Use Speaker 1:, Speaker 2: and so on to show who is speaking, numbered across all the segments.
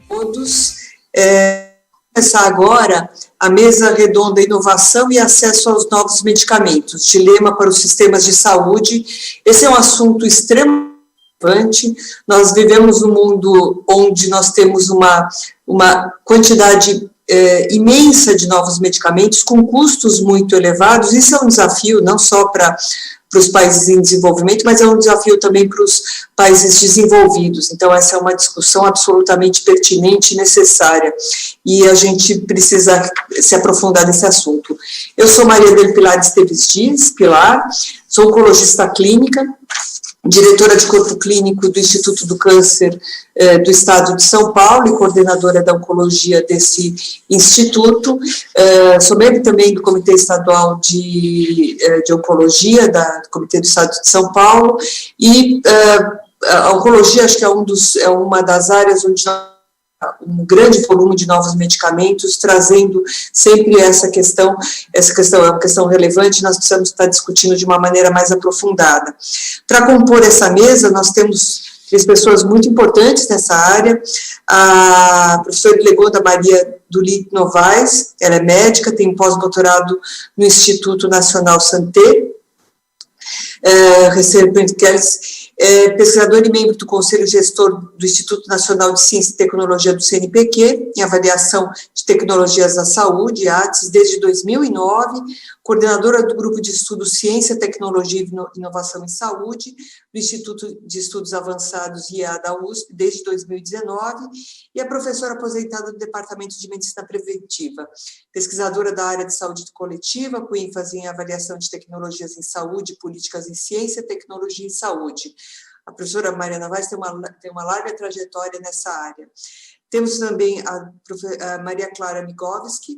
Speaker 1: Todos. Começar agora a mesa redonda Inovação e Acesso aos Novos Medicamentos, dilema para os sistemas de saúde. Esse é um assunto extremamente relevante. Nós vivemos num mundo onde nós temos uma quantidade imensa de novos medicamentos com custos muito elevados. Isso é um desafio não só para os países em desenvolvimento, mas é um desafio também para os países desenvolvidos. Então, essa é uma discussão absolutamente pertinente e necessária, e a gente precisa se aprofundar nesse assunto. Eu sou Maria del Pilar Esteves Dias, Pilar, sou oncologista clínica, diretora de corpo clínico do Instituto do Câncer do Estado de São Paulo e coordenadora da oncologia desse instituto. Sou membro também do Comitê Estadual de Oncologia, do Comitê do Estado de São Paulo, e a oncologia acho que é uma das áreas onde nós um grande volume de novos medicamentos, trazendo sempre essa questão é uma questão relevante, nós precisamos estar discutindo de uma maneira mais aprofundada. Para compor essa mesa, nós temos 3 pessoas muito importantes nessa área, a professora Ilegonda Maria Dulit Novaes, ela é médica, tem um pós-doutorado no Instituto Nacional Santé, pesquisador e membro do Conselho Gestor do Instituto Nacional de Ciência e Tecnologia do CNPq, em avaliação de tecnologias da saúde, ATS, desde 2009, coordenadora do Grupo de Estudos Ciência, Tecnologia e Inovação em Saúde, do Instituto de Estudos Avançados IA da USP, desde 2019, e é professora aposentada do Departamento de Medicina Preventiva, pesquisadora da área de saúde coletiva, com ênfase em avaliação de tecnologias em saúde, políticas em ciência, tecnologia e saúde. A professora Maria Novaes tem uma larga trajetória nessa área. Temos também a Maria Clara Migovski,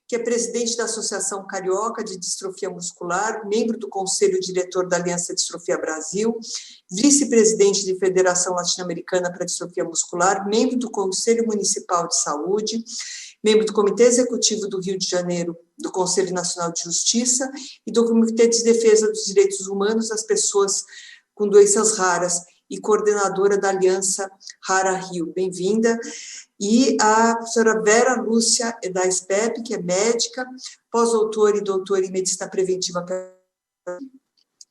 Speaker 1: que é presidente da Associação Carioca de Distrofia Muscular, membro do Conselho Diretor da Aliança Distrofia Brasil, vice-presidente de Federação Latino-Americana para Distrofia Muscular, membro do Conselho Municipal de Saúde, membro do Comitê Executivo do Rio de Janeiro, do Conselho Nacional de Justiça e do Comitê de Defesa dos Direitos Humanos das Pessoas com Doenças Raras e coordenadora da Aliança Rara Rio. Bem-vinda. E a professora Vera Lúcia da SPEP, que é médica, pós-doutora e doutora em Medicina Preventiva,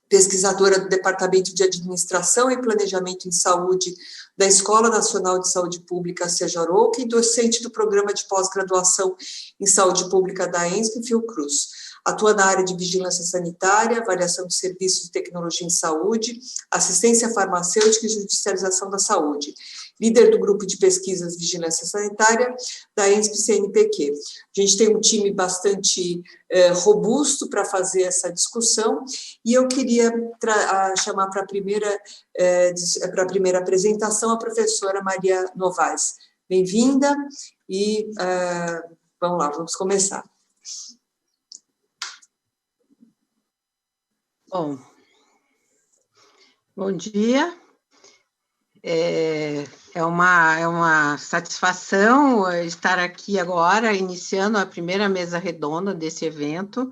Speaker 1: pesquisadora do Departamento de Administração e Planejamento em Saúde da Escola Nacional de Saúde Pública, Sejaroca, e docente do Programa de Pós-Graduação em Saúde Pública da ENSP e Fiocruz. Atua na área de vigilância sanitária, avaliação de serviços de tecnologia em saúde, assistência farmacêutica e judicialização da saúde. Líder do grupo de pesquisas Vigilância Sanitária da ENSP-CNPq. A gente tem um time bastante robusto para fazer essa discussão, e eu queria chamar para a primeira apresentação a professora Maria Novaes. Bem-vinda, e vamos lá, vamos começar.
Speaker 2: Bom dia. É uma satisfação estar aqui agora, iniciando a primeira mesa redonda desse evento,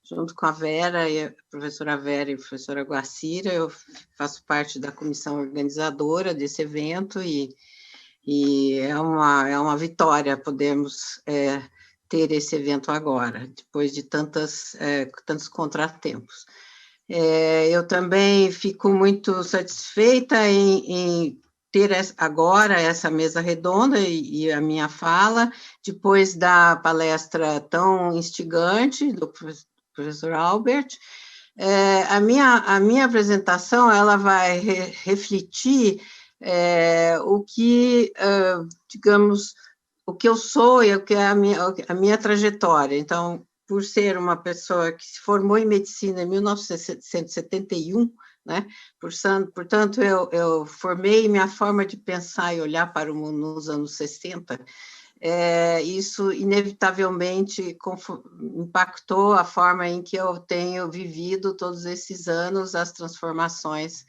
Speaker 2: junto com a Vera, e a professora Vera e a professora Guacira. Eu faço parte da comissão organizadora desse evento, e é uma vitória podermos ter esse evento agora, depois de tantos contratempos. Eu também fico muito satisfeita em ter agora essa mesa redonda e a minha fala, depois da palestra tão instigante do professor Albert. A minha apresentação ela vai refletir o que, digamos, o que eu sou e o que é a minha trajetória. Então, por ser uma pessoa que se formou em medicina em 1971, né? Portanto, eu formei minha forma de pensar e olhar para o mundo nos anos 60. Isso, inevitavelmente, impactou a forma em que eu tenho vivido todos esses anos as transformações,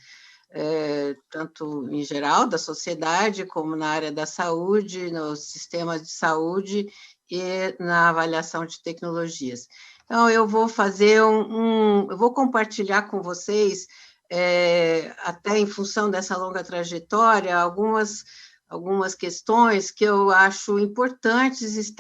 Speaker 2: tanto em geral da sociedade, como na área da saúde, nos sistemas de saúde, e na avaliação de tecnologias. Então, eu vou fazer eu vou compartilhar com vocês, até em função dessa longa trajetória, algumas algumas questões que eu acho importantes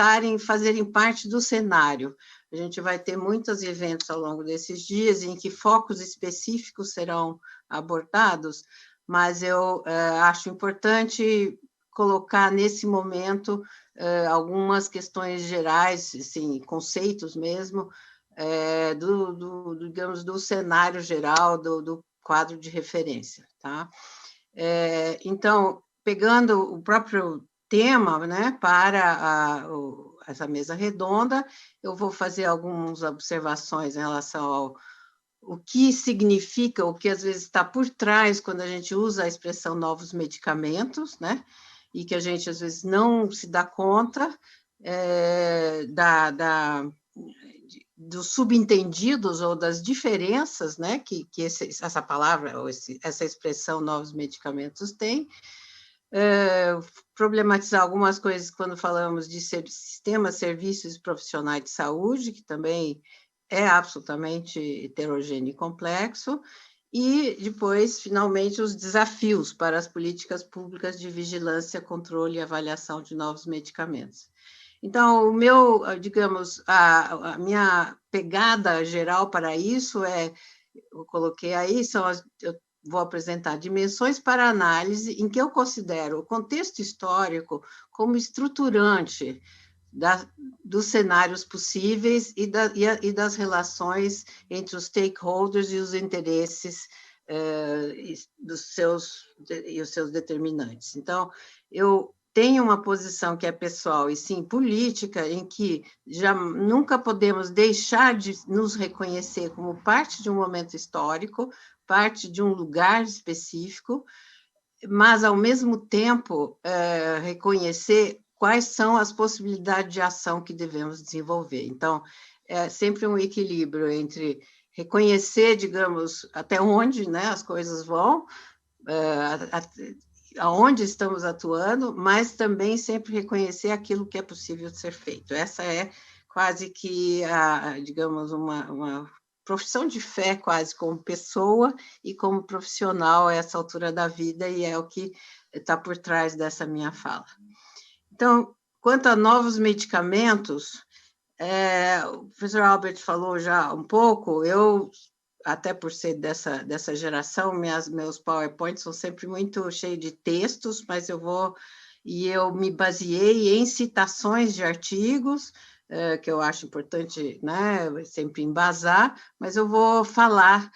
Speaker 2: fazerem parte do cenário. A gente vai ter muitos eventos ao longo desses dias em que focos específicos serão abordados, mas eu acho importante colocar nesse momento algumas questões gerais, assim, conceitos mesmo, digamos, do cenário geral, do quadro de referência, tá? Então, pegando o próprio tema, né, para essa mesa redonda, eu vou fazer algumas observações em relação ao o que significa, o que às vezes está por trás quando a gente usa a expressão novos medicamentos, né, e que a gente às vezes não se dá conta dos subentendidos ou das diferenças, né, que essa palavra, ou essa expressão novos medicamentos tem, problematizar algumas coisas quando falamos de sistemas, serviços e profissionais de saúde, que também é absolutamente heterogêneo e complexo, e depois, finalmente, os desafios para as políticas públicas de vigilância, controle e avaliação de novos medicamentos. Então, digamos, a minha pegada geral para isso eu coloquei aí, eu vou apresentar dimensões para análise em que eu considero o contexto histórico como estruturante dos cenários possíveis e das relações entre os stakeholders e os interesses e os seus determinantes. Então, eu tenho uma posição que é pessoal e sim política, em que já nunca podemos deixar de nos reconhecer como parte de um momento histórico, parte de um lugar específico, mas, ao mesmo tempo, reconhecer quais são as possibilidades de ação que devemos desenvolver. Então, é sempre um equilíbrio entre reconhecer, digamos, até onde, né, as coisas vão, aonde estamos atuando, mas também sempre reconhecer aquilo que é possível de ser feito. Essa é quase que, digamos, uma profissão de fé, quase como pessoa e como profissional a essa altura da vida, e é o que está por trás dessa minha fala. Então, quanto a novos medicamentos, o professor Albert falou já um pouco, eu, até por ser dessa geração, meus PowerPoints são sempre muito cheios de textos, mas eu me baseei em citações de artigos, que eu acho importante, né, sempre embasar, mas eu vou falar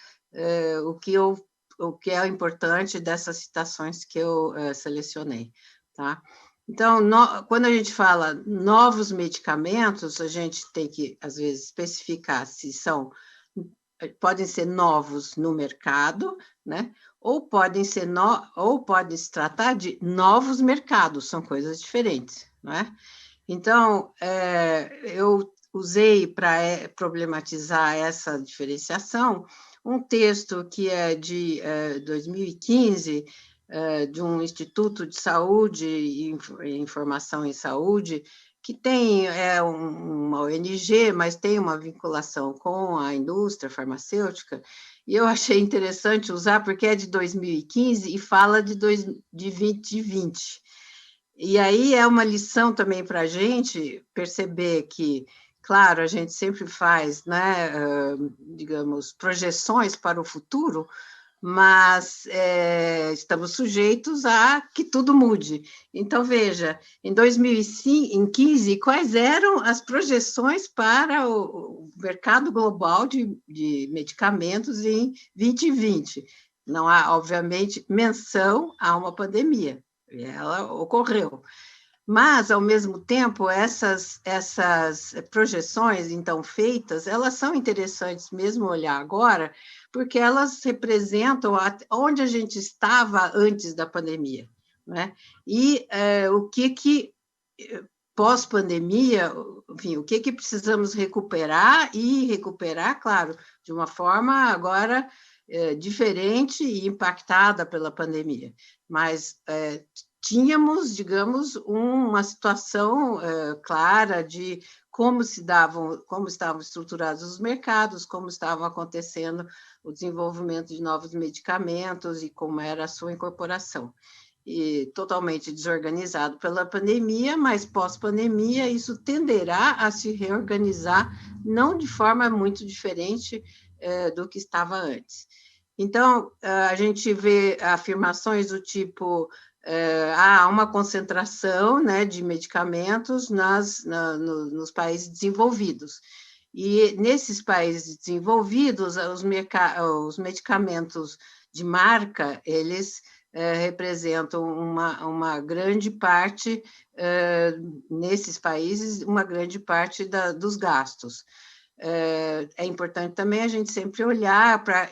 Speaker 2: o que é importante dessas citações que eu selecionei, tá? Então, quando a gente fala novos medicamentos, a gente tem que, às vezes, especificar se podem ser novos no mercado, né? Ou pode se tratar de novos mercados, são coisas diferentes, não é? Então, eu usei para problematizar essa diferenciação um texto que é de 2015, de um Instituto de Saúde e Informação em Saúde, que tem uma ONG, mas tem uma vinculação com a indústria farmacêutica, e eu achei interessante usar porque é de 2015 e fala de 2020. E aí é uma lição também para a gente perceber que, claro, a gente sempre faz, né, digamos, projeções para o futuro, mas estamos sujeitos a que tudo mude. Então, veja, em 2015, quais eram as projeções para o mercado global de medicamentos em 2020? Não há, obviamente, menção a uma pandemia, ela ocorreu. Mas, ao mesmo tempo, essas projeções, então, feitas, elas são interessantes mesmo olhar agora, porque elas representam onde a gente estava antes da pandemia, né? E o que pós-pandemia, enfim, o que precisamos recuperar, claro, de uma forma agora diferente e impactada pela pandemia, mas tínhamos, digamos, uma situação clara de como estavam estruturados os mercados, como estavam acontecendo o desenvolvimento de novos medicamentos e como era a sua incorporação. e totalmente desorganizado pela pandemia, mas pós-pandemia isso tenderá a se reorganizar, não de forma muito diferente do que estava antes. Então, a gente vê afirmações do tipo há uma concentração, né, de medicamentos nos países desenvolvidos. E nesses países desenvolvidos, os medicamentos de marca, eles representam uma grande parte, nesses países, uma grande parte dos gastos. É importante também a gente sempre olhar para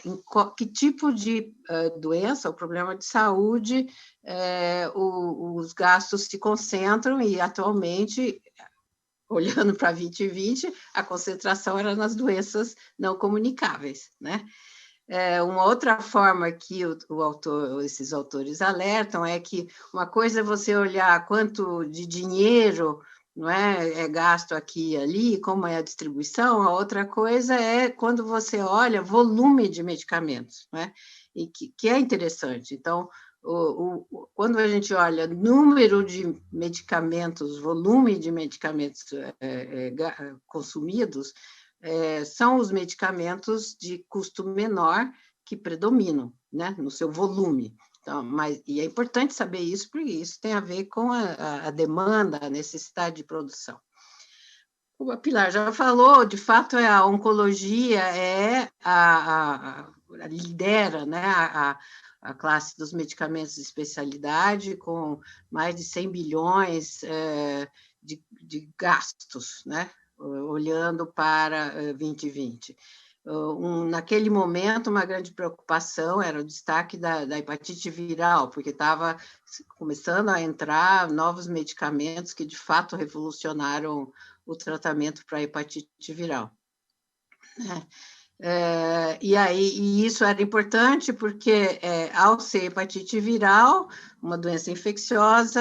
Speaker 2: que tipo de doença ou problema de saúde os gastos se concentram, e atualmente, olhando para 2020, a concentração era nas doenças não comunicáveis, né? Uma outra forma que esses autores alertam é que uma coisa é você olhar quanto de dinheiro, não é gasto aqui e ali, como é a distribuição, a outra coisa é quando você olha volume de medicamentos, não é? E que é interessante. Então, quando a gente olha número de medicamentos, volume de medicamentos consumidos, são os medicamentos de custo menor que predominam, né, no seu volume. Então, e é importante saber isso, porque isso tem a ver com a demanda, a necessidade de produção. Como a Pilar já falou, de fato, a oncologia lidera, né, a classe dos medicamentos de especialidade, com mais de 100 bilhões de gastos, né, olhando para 2020. Naquele momento, uma grande preocupação era o destaque da hepatite viral, porque estava começando a entrar novos medicamentos que, de fato, revolucionaram o tratamento para a hepatite viral. E isso era importante porque, ao ser hepatite viral, uma doença infecciosa,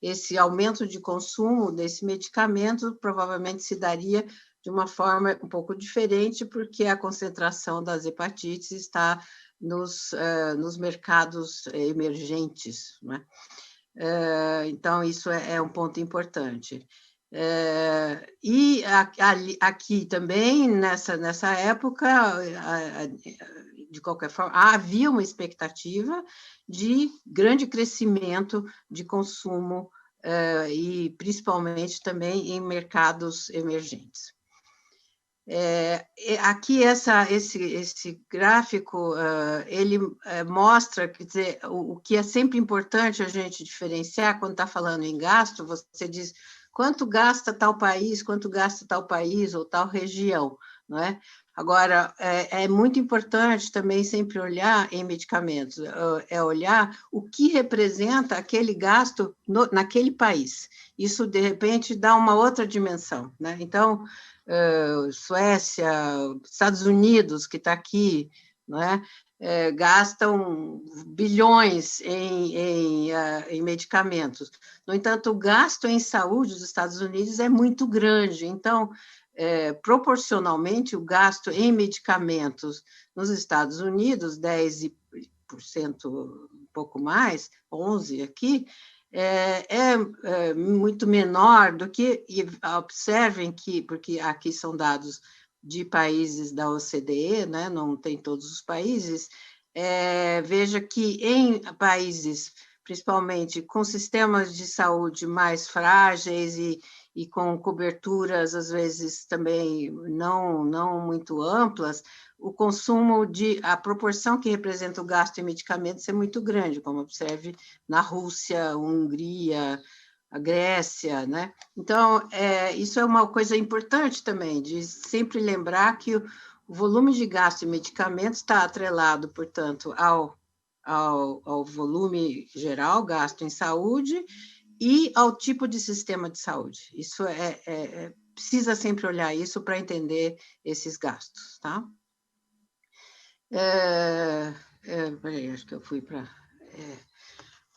Speaker 2: esse aumento de consumo desse medicamento provavelmente se daria de uma forma um pouco diferente, porque a concentração das hepatites está nos mercados emergentes, né? Então, isso é um ponto importante. E aqui também, nessa época, de qualquer forma, havia uma expectativa de grande crescimento de consumo, e principalmente também em mercados emergentes. Aqui esse gráfico ele mostra, quer dizer, o que é sempre importante a gente diferenciar quando está falando em gasto. Você diz quanto gasta tal país ou tal região, não é? Agora, é muito importante também sempre olhar em medicamentos, olhar o que representa aquele gasto naquele país. Isso, de repente, dá uma outra dimensão, né? Então, Suécia, Estados Unidos, que está aqui, não é? Gastam bilhões em medicamentos. No entanto, o gasto em saúde dos Estados Unidos é muito grande. Então, proporcionalmente, o gasto em medicamentos nos Estados Unidos, 10%, um pouco mais, 11% aqui, é muito menor do que, e observem que, porque aqui são dados de países da OCDE, né, não tem todos os países, veja que em países, principalmente com sistemas de saúde mais frágeis e com coberturas, às vezes, também não muito amplas, o consumo a proporção que representa o gasto em medicamentos é muito grande, como observe na Rússia, Hungria, a Grécia, né? Então, isso é uma coisa importante também, de sempre lembrar que o volume de gasto em medicamentos está atrelado, portanto, ao volume geral gasto em saúde e ao tipo de sistema de saúde. Isso precisa sempre olhar isso para entender esses gastos, tá? Peraí, acho que eu fui para...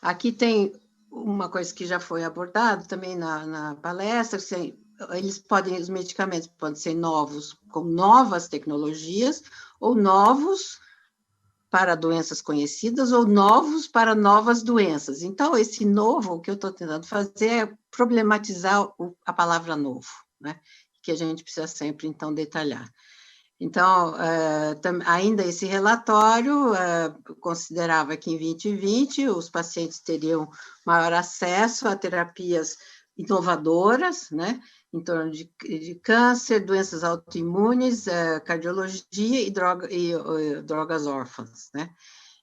Speaker 2: Aqui tem uma coisa que já foi abordada também na palestra, assim, os medicamentos podem ser novos, com novas tecnologias, ou novos para doenças conhecidas ou novos para novas doenças. Então, esse novo, o que eu estou tentando fazer é problematizar a palavra novo, né? Que a gente precisa sempre, então, detalhar. Então, ainda esse relatório considerava que em 2020 os pacientes teriam maior acesso a terapias inovadoras, né, em torno de câncer, doenças autoimunes, cardiologia e drogas órfãs, né?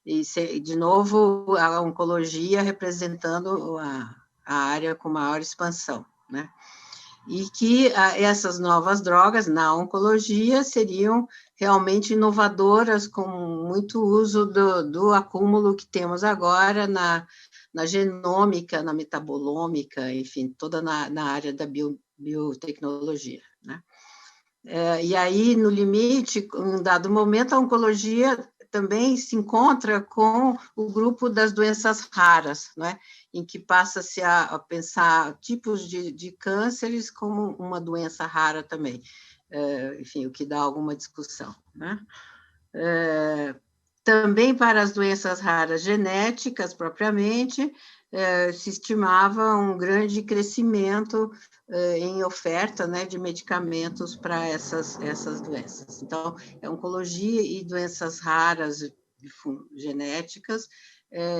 Speaker 2: E, de novo, a oncologia representando a área com maior expansão, né? E que essas novas drogas na oncologia seriam realmente inovadoras, com muito uso do acúmulo que temos agora na genômica, na metabolômica, enfim, toda na área da biotecnologia, né? E aí, no limite, em um dado momento, a oncologia também se encontra com o grupo das doenças raras, né? Em que passa-se a pensar tipos de cânceres como uma doença rara também, enfim, o que dá alguma discussão, né? Também para as doenças raras genéticas, propriamente, se estimava um grande crescimento em oferta, né, de medicamentos para essas doenças. Então, oncologia e doenças raras genéticas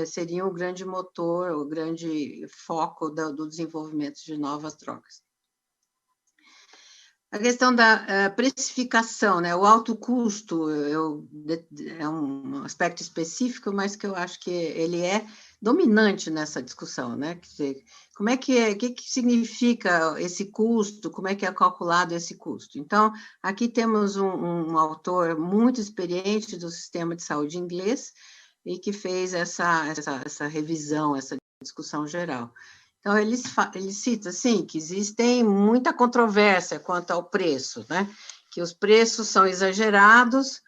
Speaker 2: seriam o grande motor, o grande foco do desenvolvimento de novas drogas. A questão da precificação, né? O alto custo é um aspecto específico, mas que eu acho que ele é dominante nessa discussão, né? Quer dizer, como é que o que significa esse custo? Como é que é calculado esse custo? Então, aqui temos um autor muito experiente do sistema de saúde inglês e que fez essa revisão, essa discussão geral. Então, ele cita, assim, que existem muita controvérsia quanto ao preço, né? Que os preços são exagerados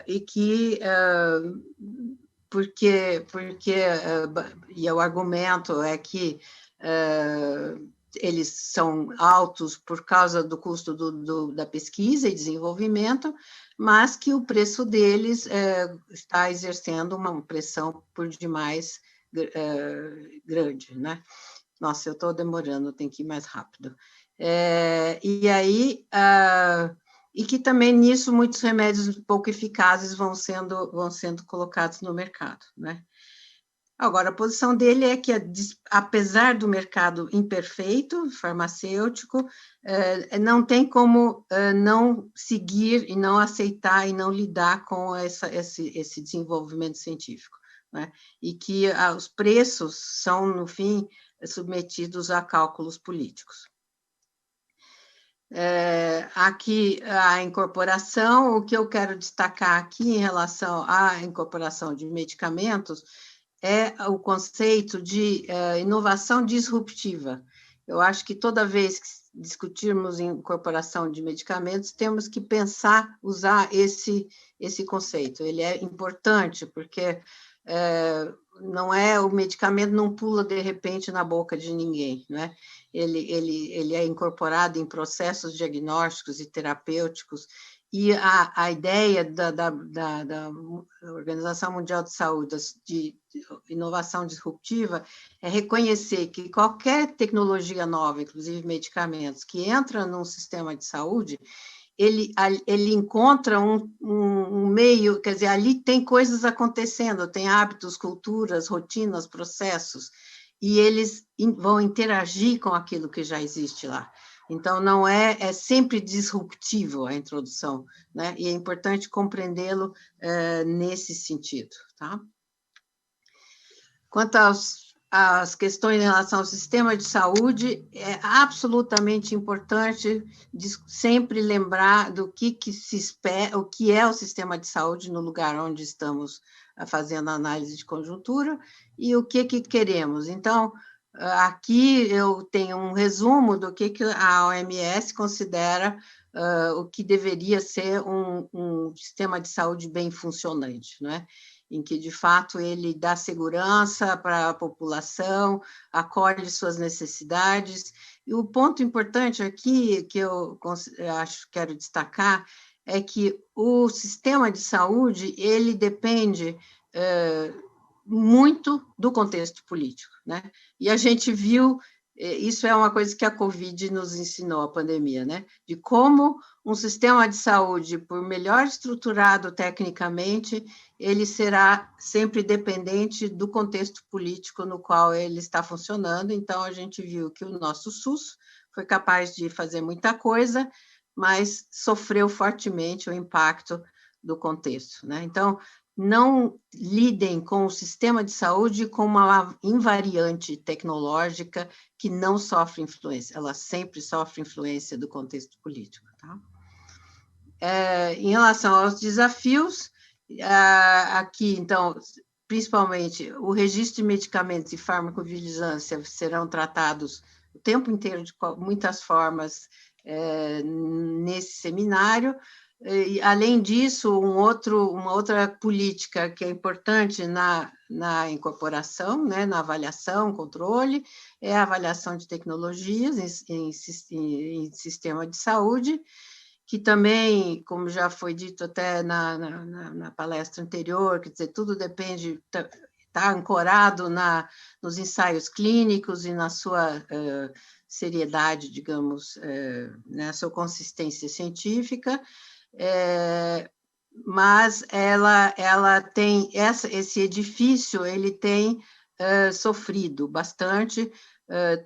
Speaker 2: e que, e o argumento é que eles são altos por causa do custo da pesquisa e desenvolvimento, mas que o preço deles está exercendo uma pressão por demais grande, né? Nossa, eu estou demorando, tenho que ir mais rápido. E aí, e que também nisso muitos remédios pouco eficazes vão sendo colocados no mercado, né? Agora, a posição dele é que, apesar do mercado imperfeito, farmacêutico, não tem como não seguir e não aceitar e não lidar com esse desenvolvimento científico, né? E que os preços são, no fim, submetidos a cálculos políticos. Aqui a incorporação, o que eu quero destacar aqui em relação à incorporação de medicamentos é o conceito de inovação disruptiva. Eu acho que toda vez que discutirmos incorporação de medicamentos, temos que pensar, usar esse conceito. Ele é importante, porque não é o medicamento não pula de repente na boca de ninguém, né? Ele é incorporado em processos diagnósticos e terapêuticos, e a ideia da Organização Mundial de Saúde de inovação disruptiva é reconhecer que qualquer tecnologia nova, inclusive medicamentos, que entra num sistema de saúde, ele encontra um meio, quer dizer, ali tem coisas acontecendo, tem hábitos, culturas, rotinas, processos, e eles vão interagir com aquilo que já existe lá. Então, não é sempre disruptivo a introdução, né? E é importante compreendê-lo nesse sentido, tá? Quanto às questões em relação ao sistema de saúde, é absolutamente importante sempre lembrar do que se espera, o que é o sistema de saúde no lugar onde estamos fazendo análise de conjuntura e o que queremos. Então, aqui eu tenho um resumo do que a OMS considera o que deveria ser um sistema de saúde bem funcionante, né? Em que, de fato, ele dá segurança para a população, acolhe suas necessidades. E o ponto importante aqui, que eu quero destacar, é que o sistema de saúde, ele depende muito do contexto político, né? E a gente viu, isso é uma coisa que a Covid nos ensinou, a pandemia, né? De como um sistema de saúde, por melhor estruturado tecnicamente, ele será sempre dependente do contexto político no qual ele está funcionando. Então, a gente viu que o nosso SUS foi capaz de fazer muita coisa, mas sofreu fortemente o impacto do contexto, né? Então, não lidem com o sistema de saúde como uma invariante tecnológica que não sofre influência, ela sempre sofre influência do contexto político, tá? Em relação aos desafios, aqui, então, principalmente, o registro de medicamentos e farmacovigilância serão tratados o tempo inteiro de muitas formas nesse seminário. E, além disso, uma outra política que é importante na incorporação, né, na avaliação, controle, é a avaliação de tecnologias em sistema de saúde, que também, como já foi dito até na palestra anterior, quer dizer, tudo depende, está ancorado nos ensaios clínicos e na sua seriedade, digamos, na sua consistência científica, mas ela tem, esse edifício, ele tem sofrido bastante,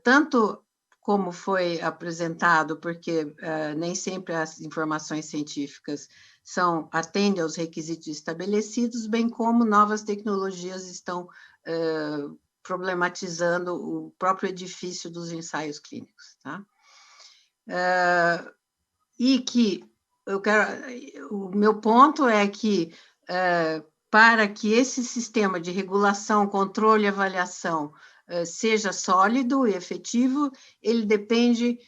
Speaker 2: tanto como foi apresentado, porque nem sempre as informações científicas atendem aos requisitos estabelecidos, bem como novas tecnologias estão problematizando o próprio edifício dos ensaios clínicos, tá? E que o meu ponto é que, para que esse sistema de regulação, controle e avaliação seja sólido e efetivo, ele depende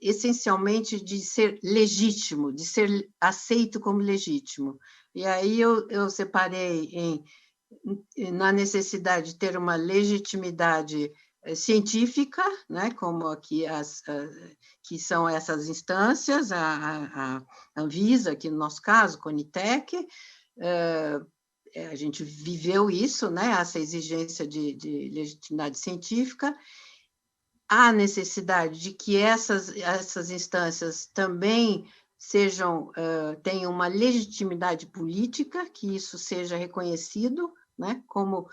Speaker 2: essencialmente de ser legítimo, de ser aceito como legítimo. E aí eu separei na necessidade de ter uma legitimidade científica, né, como aqui que são essas instâncias, a Anvisa, aqui no nosso caso, Conitec, a gente viveu isso, né, essa exigência de legitimidade científica, há necessidade de que essas instâncias também tenham uma legitimidade política, que isso seja reconhecido, né, como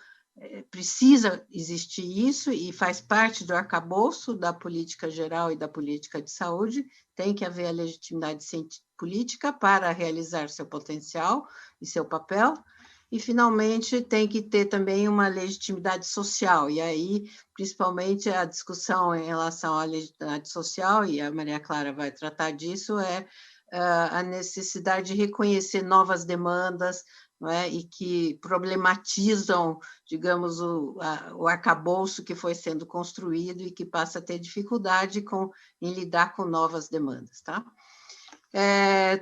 Speaker 2: precisa existir isso e faz parte do arcabouço da política geral e da política de saúde, tem que haver a legitimidade política para realizar seu potencial e seu papel, e, finalmente, tem que ter também uma legitimidade social, e aí, principalmente, a discussão em relação à legitimidade social, e a Maria Clara vai tratar disso, é a necessidade de reconhecer novas demandas, não é? E que problematizam, digamos, o arcabouço que foi sendo construído e que passa a ter dificuldade em lidar com novas demandas, tá?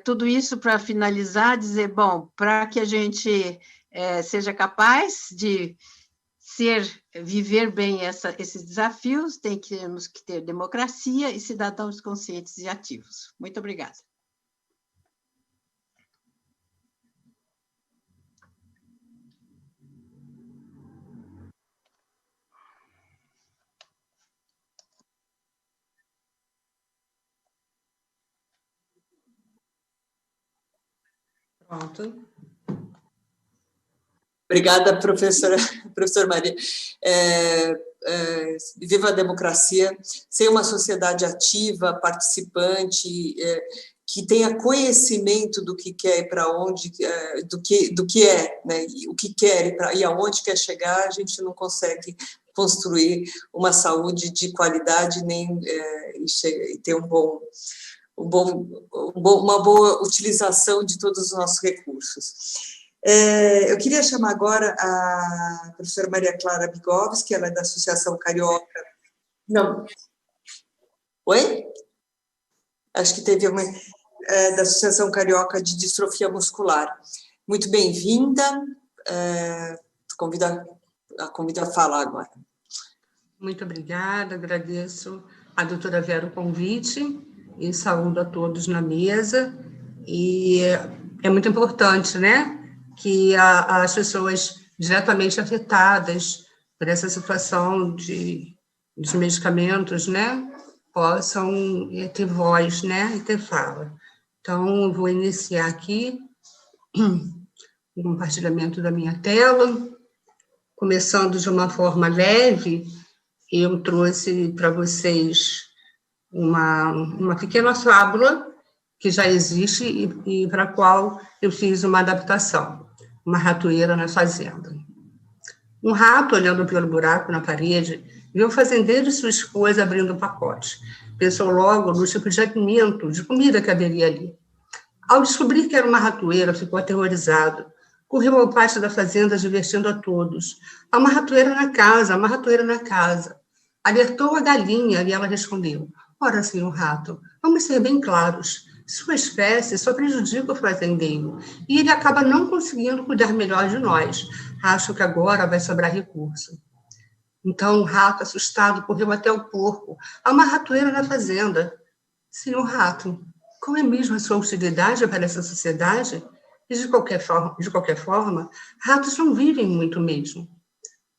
Speaker 2: Tudo isso para finalizar, dizer, bom, para que a gente seja capaz de viver bem esses desafios, temos que ter democracia e cidadãos conscientes e ativos. Muito obrigada.
Speaker 1: Pronto. Obrigada, professora Maria. Viva a democracia, sem uma sociedade ativa, participante, que tenha conhecimento do que quer e para onde, do que é, né, o que quer e aonde quer chegar, a gente não consegue construir uma saúde de qualidade nem e ter uma boa utilização de todos os nossos recursos. Eu queria chamar agora a professora Maria Clara Bigovski, ela é da Associação Carioca. Não. Oi? Acho que teve uma. Da Associação Carioca de Distrofia Muscular. Muito bem-vinda. Convido a falar agora.
Speaker 3: Muito obrigada, agradeço a doutora Vera o convite e saúdo a todos na mesa. E é muito importante, né, que as pessoas diretamente afetadas por essa situação dos medicamentos, né, possam ter voz, né, e ter fala. Então, eu vou iniciar aqui o compartilhamento da minha tela. Começando de uma forma leve, eu trouxe para vocês uma pequena fábula que já existe e para a qual eu fiz uma adaptação, uma ratoeira na fazenda. Um rato, olhando pelo buraco na parede, viu o fazendeiro e sua esposa abrindo um pacote. Pensou logo no tipo de alimento, de comida que haveria ali. Ao descobrir que era uma ratoeira, ficou aterrorizado. Correu ao pátio da fazenda, divertindo a todos. Há uma ratoeira na casa, há uma ratoeira na casa. Alertou a galinha e ela respondeu: ora, senhor rato, vamos ser bem claros. Sua espécie só prejudica o fazendeiro e ele acaba não conseguindo cuidar melhor de nós. Acho que agora vai sobrar recurso. Então o rato, assustado, correu até o porco. Há uma ratoeira na fazenda. Senhor rato, qual é mesmo a sua utilidade para essa sociedade? E de qualquer forma, ratos não vivem muito mesmo.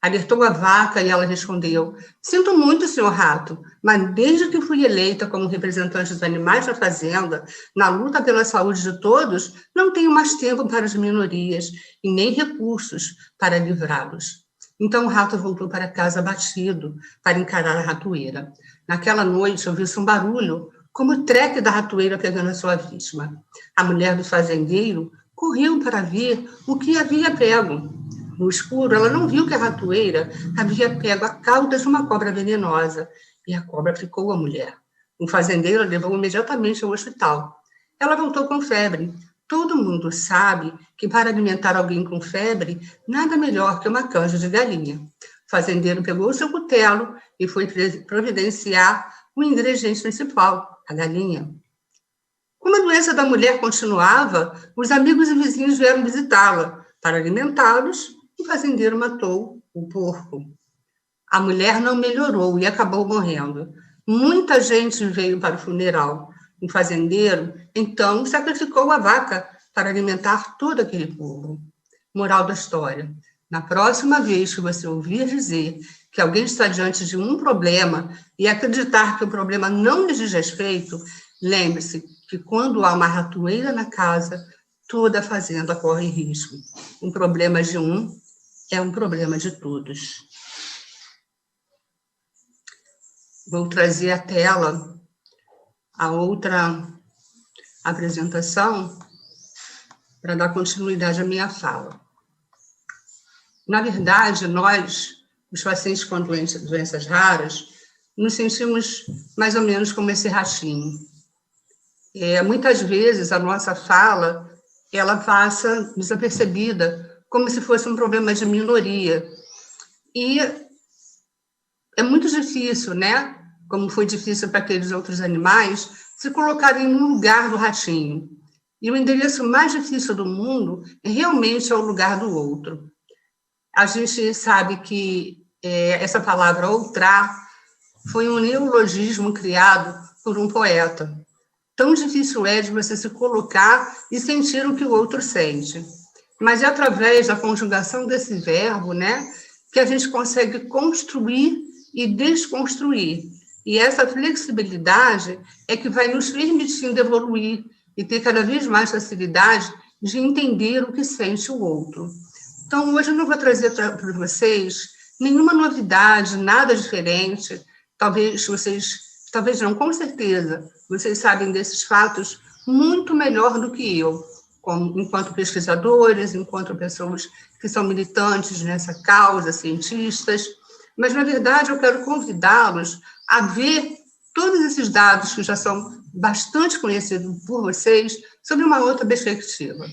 Speaker 3: Alertou a vaca e ela respondeu: sinto muito, senhor rato, mas desde que fui eleita como representante dos animais na fazenda, na luta pela saúde de todos, não tenho mais tempo para as minorias e nem recursos para livrá-los. Então o rato voltou para casa abatido para encarar a ratoeira. Naquela noite ouviu-se um barulho, como o treque da ratoeira pegando a sua vítima. A mulher do fazendeiro correu para ver o que havia pego. No escuro, ela não viu que a ratoeira havia pego a cauda de uma cobra venenosa, e a cobra picou a mulher. O fazendeiro a levou imediatamente ao hospital. Ela voltou com febre. Todo mundo sabe que para alimentar alguém com febre, nada melhor que uma canja de galinha. O fazendeiro pegou o seu cutelo e foi providenciar o ingrediente principal, a galinha. Como a doença da mulher continuava, os amigos e vizinhos vieram visitá-la. Para alimentá-los, o fazendeiro matou o porco. A mulher não melhorou e acabou morrendo. Muita gente veio para o funeral. O fazendeiro, então, sacrificou a vaca para alimentar todo aquele povo. Moral da história: na próxima vez que você ouvir dizer que alguém está diante de um problema e acreditar que o problema não lhe diz respeito, lembre-se que quando há uma ratoeira na casa, toda a fazenda corre risco. Um problema de um é um problema de todos. Vou trazer à tela a outra apresentação para dar continuidade à minha fala. Na verdade, nós, os pacientes com doenças raras, nos sentimos mais ou menos como esse ratinho. Muitas vezes a nossa fala ela passa desapercebida, como se fosse um problema de minoria. E é muito difícil, né? Como foi difícil para aqueles outros animais, se colocarem no lugar do ratinho. E o endereço mais difícil do mundo realmente é o lugar do outro. A gente sabe que essa palavra outrá foi um neologismo criado por um poeta. Tão difícil é de você se colocar e sentir o que o outro sente. Mas é através da conjugação desse verbo, né, que a gente consegue construir e desconstruir. E essa flexibilidade é que vai nos permitindo evoluir e ter cada vez mais facilidade de entender o que sente o outro. Então, hoje eu não vou trazer para vocês nenhuma novidade, nada diferente. Talvez não, com certeza, vocês sabem desses fatos muito melhor do que eu, enquanto pesquisadores, enquanto pessoas que são militantes nessa causa, cientistas. Mas, na verdade, eu quero convidá-los a ver todos esses dados que já são bastante conhecidos por vocês sob uma outra perspectiva.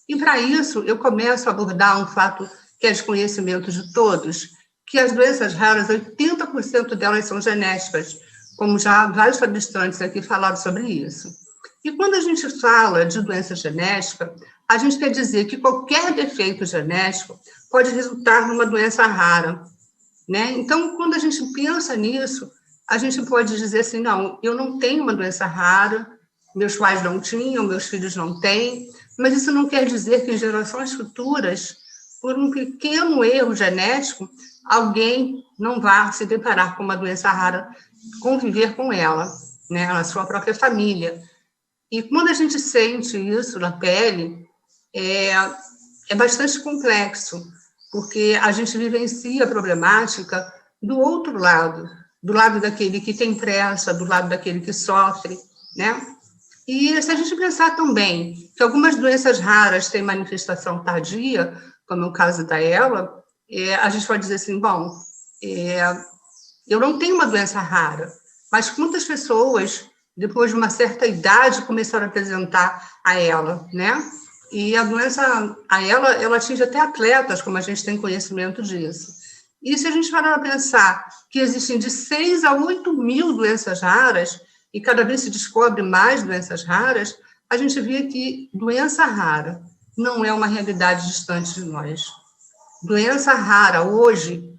Speaker 3: E, para isso, eu começo a abordar um fato que é de conhecimento de todos, que as doenças raras, 80% delas são genéticas, como já vários palestrantes aqui falaram sobre isso. E quando a gente fala de doença genética, a gente quer dizer que qualquer defeito genético pode resultar numa doença rara, né? Então, quando a gente pensa nisso, a gente pode dizer assim, não, eu não tenho uma doença rara, meus pais não tinham, meus filhos não têm, mas isso não quer dizer que em gerações futuras, por um pequeno erro genético, alguém não vá se deparar com uma doença rara, conviver com ela, né, na sua própria família. E quando a gente sente isso na pele, é bastante complexo, porque a gente vivencia a problemática do outro lado, do lado daquele que tem pressa, do lado daquele que sofre, né? E se a gente pensar também que algumas doenças raras têm manifestação tardia, como é o caso da Ela, a gente pode dizer assim, bom, eu não tenho uma doença rara, mas quantas pessoas, depois de uma certa idade, começaram a apresentar a Ela, né? E a doença, ela atinge até atletas, como a gente tem conhecimento disso. E se a gente parar para pensar que existem de 6 a 8 mil doenças raras, e cada vez se descobre mais doenças raras, a gente vê que doença rara não é uma realidade distante de nós. Doença rara, hoje,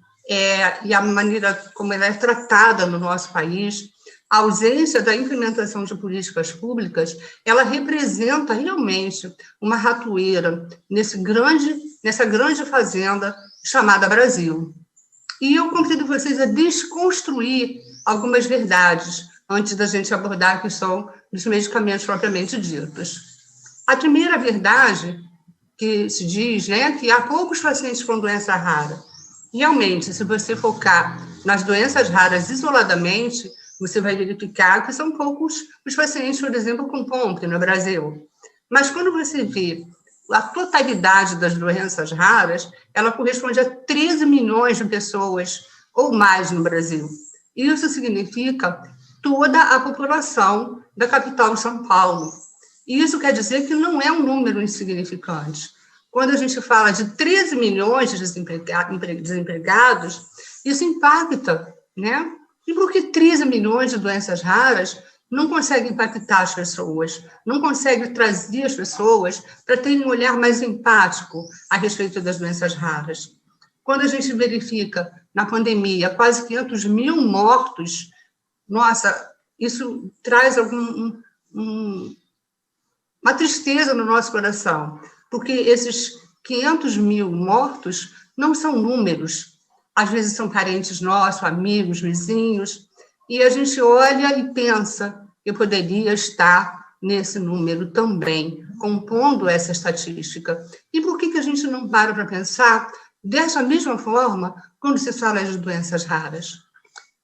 Speaker 3: e a maneira como ela é tratada no nosso país, a ausência da implementação de políticas públicas, ela representa realmente uma ratoeira nessa grande fazenda chamada Brasil. E eu convido vocês a desconstruir algumas verdades antes da gente abordar a questão dos medicamentos propriamente ditos. A primeira verdade que se diz, né, que há poucos pacientes com doença rara. Realmente, se você focar nas doenças raras isoladamente, você vai verificar que são poucos os pacientes, por exemplo, com POMP no Brasil. Mas quando você vê a totalidade das doenças raras, ela corresponde a 13 milhões de pessoas ou mais no Brasil. Isso significa toda a população da capital de São Paulo. E isso quer dizer que não é um número insignificante. Quando a gente fala de 13 milhões de desempregados, isso impacta, né? E por que 13 milhões de doenças raras não conseguem impactar as pessoas, não conseguem trazer as pessoas para terem um olhar mais empático a respeito das doenças raras? Quando a gente verifica, na pandemia, quase 500 mil mortos, nossa, isso traz uma tristeza no nosso coração, porque esses 500 mil mortos não são números. Às vezes são parentes nossos, amigos, vizinhos, e a gente olha e pensa que poderia estar nesse número também, compondo essa estatística. E por que a gente não para pensar dessa mesma forma quando se fala de doenças raras?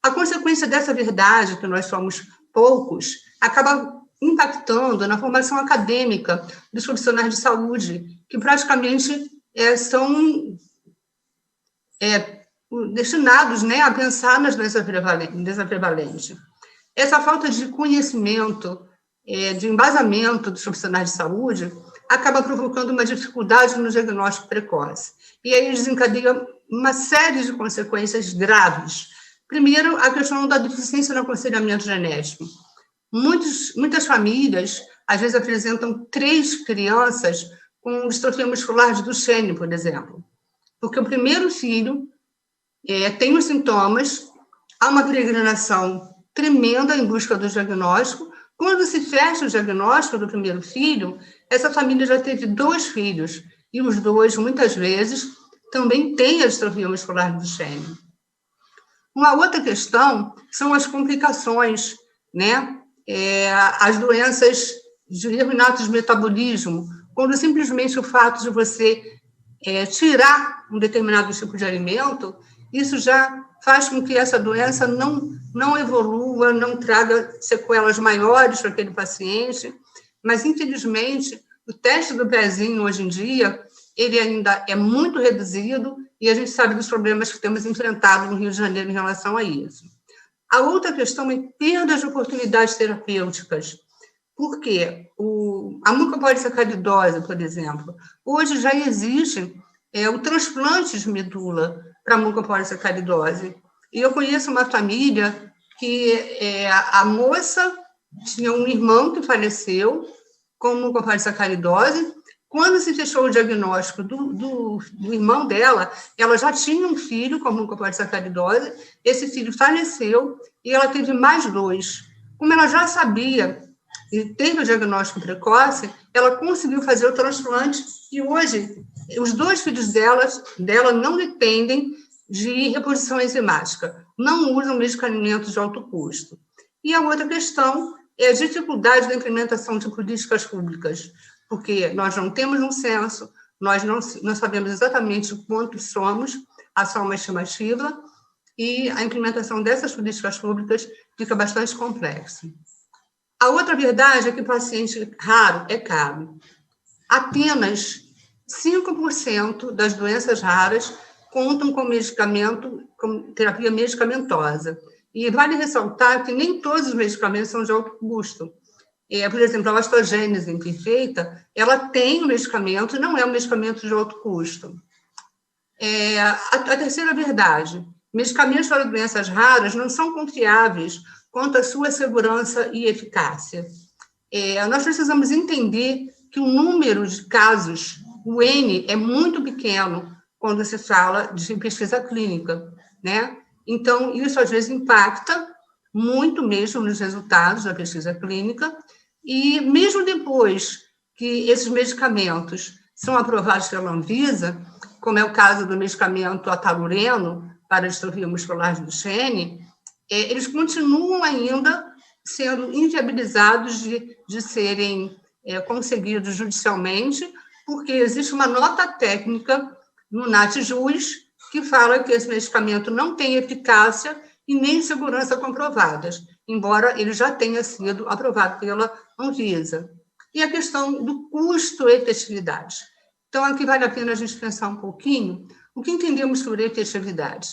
Speaker 3: A consequência dessa verdade, que nós somos poucos, acaba impactando na formação acadêmica dos profissionais de saúde, que praticamente são destinados, né, a pensar nas doenças prevalentes. Essa falta de conhecimento, de embasamento dos profissionais de saúde, acaba provocando uma dificuldade no diagnóstico precoce. E aí desencadeia uma série de consequências graves. Primeiro, a questão da deficiência no aconselhamento genético. Muitas famílias, às vezes, apresentam 3 crianças com distrofia muscular de Duchenne, por exemplo. Porque o primeiro filho tem os sintomas, há uma peregrinação tremenda em busca do diagnóstico. Quando se fecha o diagnóstico do primeiro filho, essa família já teve 2 filhos, e os 2, muitas vezes, também têm a distrofia muscular de Duchenne. Uma outra questão são as complicações, né? As doenças de erro inato de metabolismo, quando simplesmente o fato de você tirar um determinado tipo de alimento, isso já faz com que essa doença não evolua, não traga sequelas maiores para aquele paciente, mas, infelizmente, o teste do pezinho, hoje em dia, ele ainda é muito reduzido e a gente sabe dos problemas que temos enfrentado no Rio de Janeiro em relação a isso. A outra questão é perda de oportunidades terapêuticas. Por quê? A mucopolissacaridose, por exemplo, hoje já existe o transplante de medula para mucopolissacaridose. E eu conheço uma família que a moça tinha um irmão que faleceu com mucopolissacaridose. Quando se fechou o diagnóstico do irmão dela, ela já tinha um filho com mucopolissacaridose, esse filho faleceu e ela teve mais 2. Como ela já sabia e teve o diagnóstico precoce, ela conseguiu fazer o transplante e hoje os 2 filhos dela não dependem de reposição enzimática, não usam medicamentos de alto custo. E a outra questão é a dificuldade da implementação de políticas públicas, porque nós não temos um censo, nós não sabemos exatamente quantos somos, há só uma estimativa, e a implementação dessas políticas públicas fica bastante complexa. A outra verdade é que o paciente raro é caro. Apenas 5% das doenças raras contam com terapia medicamentosa. E vale ressaltar que nem todos os medicamentos são de alto custo. Por exemplo, a osteogênese imperfeita, ela tem um medicamento e não é um medicamento de alto custo. A terceira verdade, medicamentos para doenças raras não são confiáveis quanto à sua segurança e eficácia. Nós precisamos entender que o número de casos, o N, é muito pequeno quando se fala de pesquisa clínica, né? Então, isso às vezes impacta muito mesmo nos resultados da pesquisa clínica, e mesmo depois que esses medicamentos são aprovados pela Anvisa, como é o caso do medicamento atalureno para a distrofia muscular de Duchenne, eles continuam ainda sendo inviabilizados de serem conseguidos judicialmente, porque existe uma nota técnica no NATJUS que fala que esse medicamento não tem eficácia e nem segurança comprovadas, embora ele já tenha sido aprovado pela Anvisa. E a questão do custo-efetividade. Então, aqui vale a pena a gente pensar um pouquinho o que entendemos por efetividade.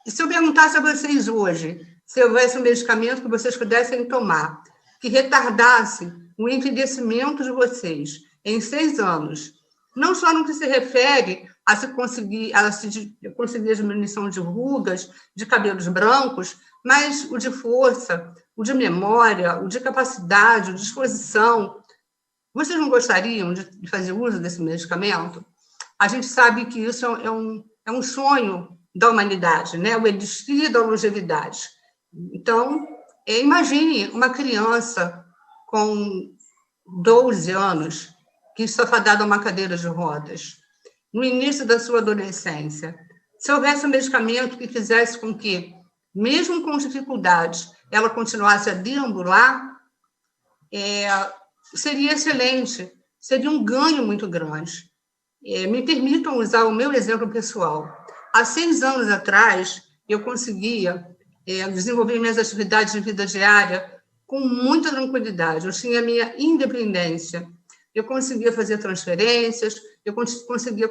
Speaker 3: E se eu perguntasse a vocês hoje, se houvesse um medicamento que vocês pudessem tomar, que retardasse o envelhecimento de vocês em 6 anos, não só no que se refere a se conseguir a diminuição de rugas, de cabelos brancos, mas o de força, o de memória, o de capacidade, o de disposição. Vocês não gostariam de fazer uso desse medicamento? A gente sabe que isso é um sonho da humanidade, né? O elixir da longevidade. Então, imagine uma criança com 12 anos que está fadada a uma cadeira de rodas, no início da sua adolescência. Se houvesse um medicamento que fizesse com que, mesmo com dificuldades, ela continuasse a deambular, seria excelente, seria um ganho muito grande. Me permitam usar o meu exemplo pessoal. Há 6 anos atrás, eu conseguia desenvolver minhas atividades de vida diária com muita tranquilidade. Eu tinha a minha independência. Eu conseguia fazer transferências, eu conseguia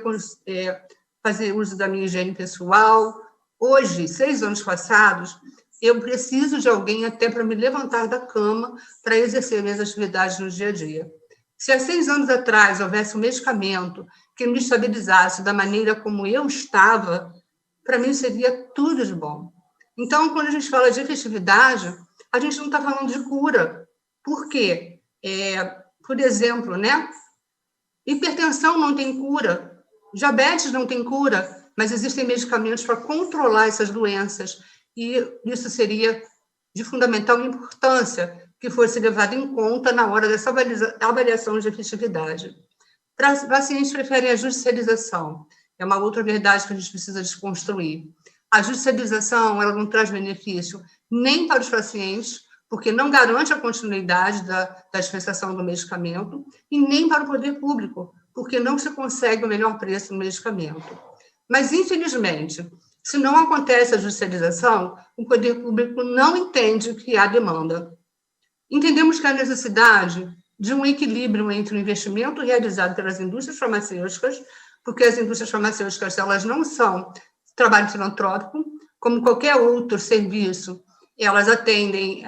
Speaker 3: fazer uso da minha higiene pessoal. Hoje, 6 anos passados, eu preciso de alguém até para me levantar da cama para exercer minhas atividades no dia a dia. Se há 6 anos atrás houvesse um medicamento que me estabilizasse da maneira como eu estava, para mim seria tudo de bom. Então, quando a gente fala de efetividade, a gente não está falando de cura. Por quê? Por exemplo, né? Hipertensão não tem cura, diabetes não tem cura, mas existem medicamentos para controlar essas doenças, e isso seria de fundamental importância que fosse levado em conta na hora dessa avaliação de efetividade. Para pacientes que preferem a judicialização, é uma outra verdade que a gente precisa desconstruir. A judicialização, ela não traz benefício nem para os pacientes, porque não garante a continuidade da dispensação do medicamento, e nem para o poder público, porque não se consegue o melhor preço no medicamento. Mas, infelizmente, se não acontece a judicialização, o poder público não entende que há demanda. Entendemos que há necessidade de um equilíbrio entre o investimento realizado pelas indústrias farmacêuticas, porque as indústrias farmacêuticas, elas não são trabalho filantrópico, como qualquer outro serviço, elas atendem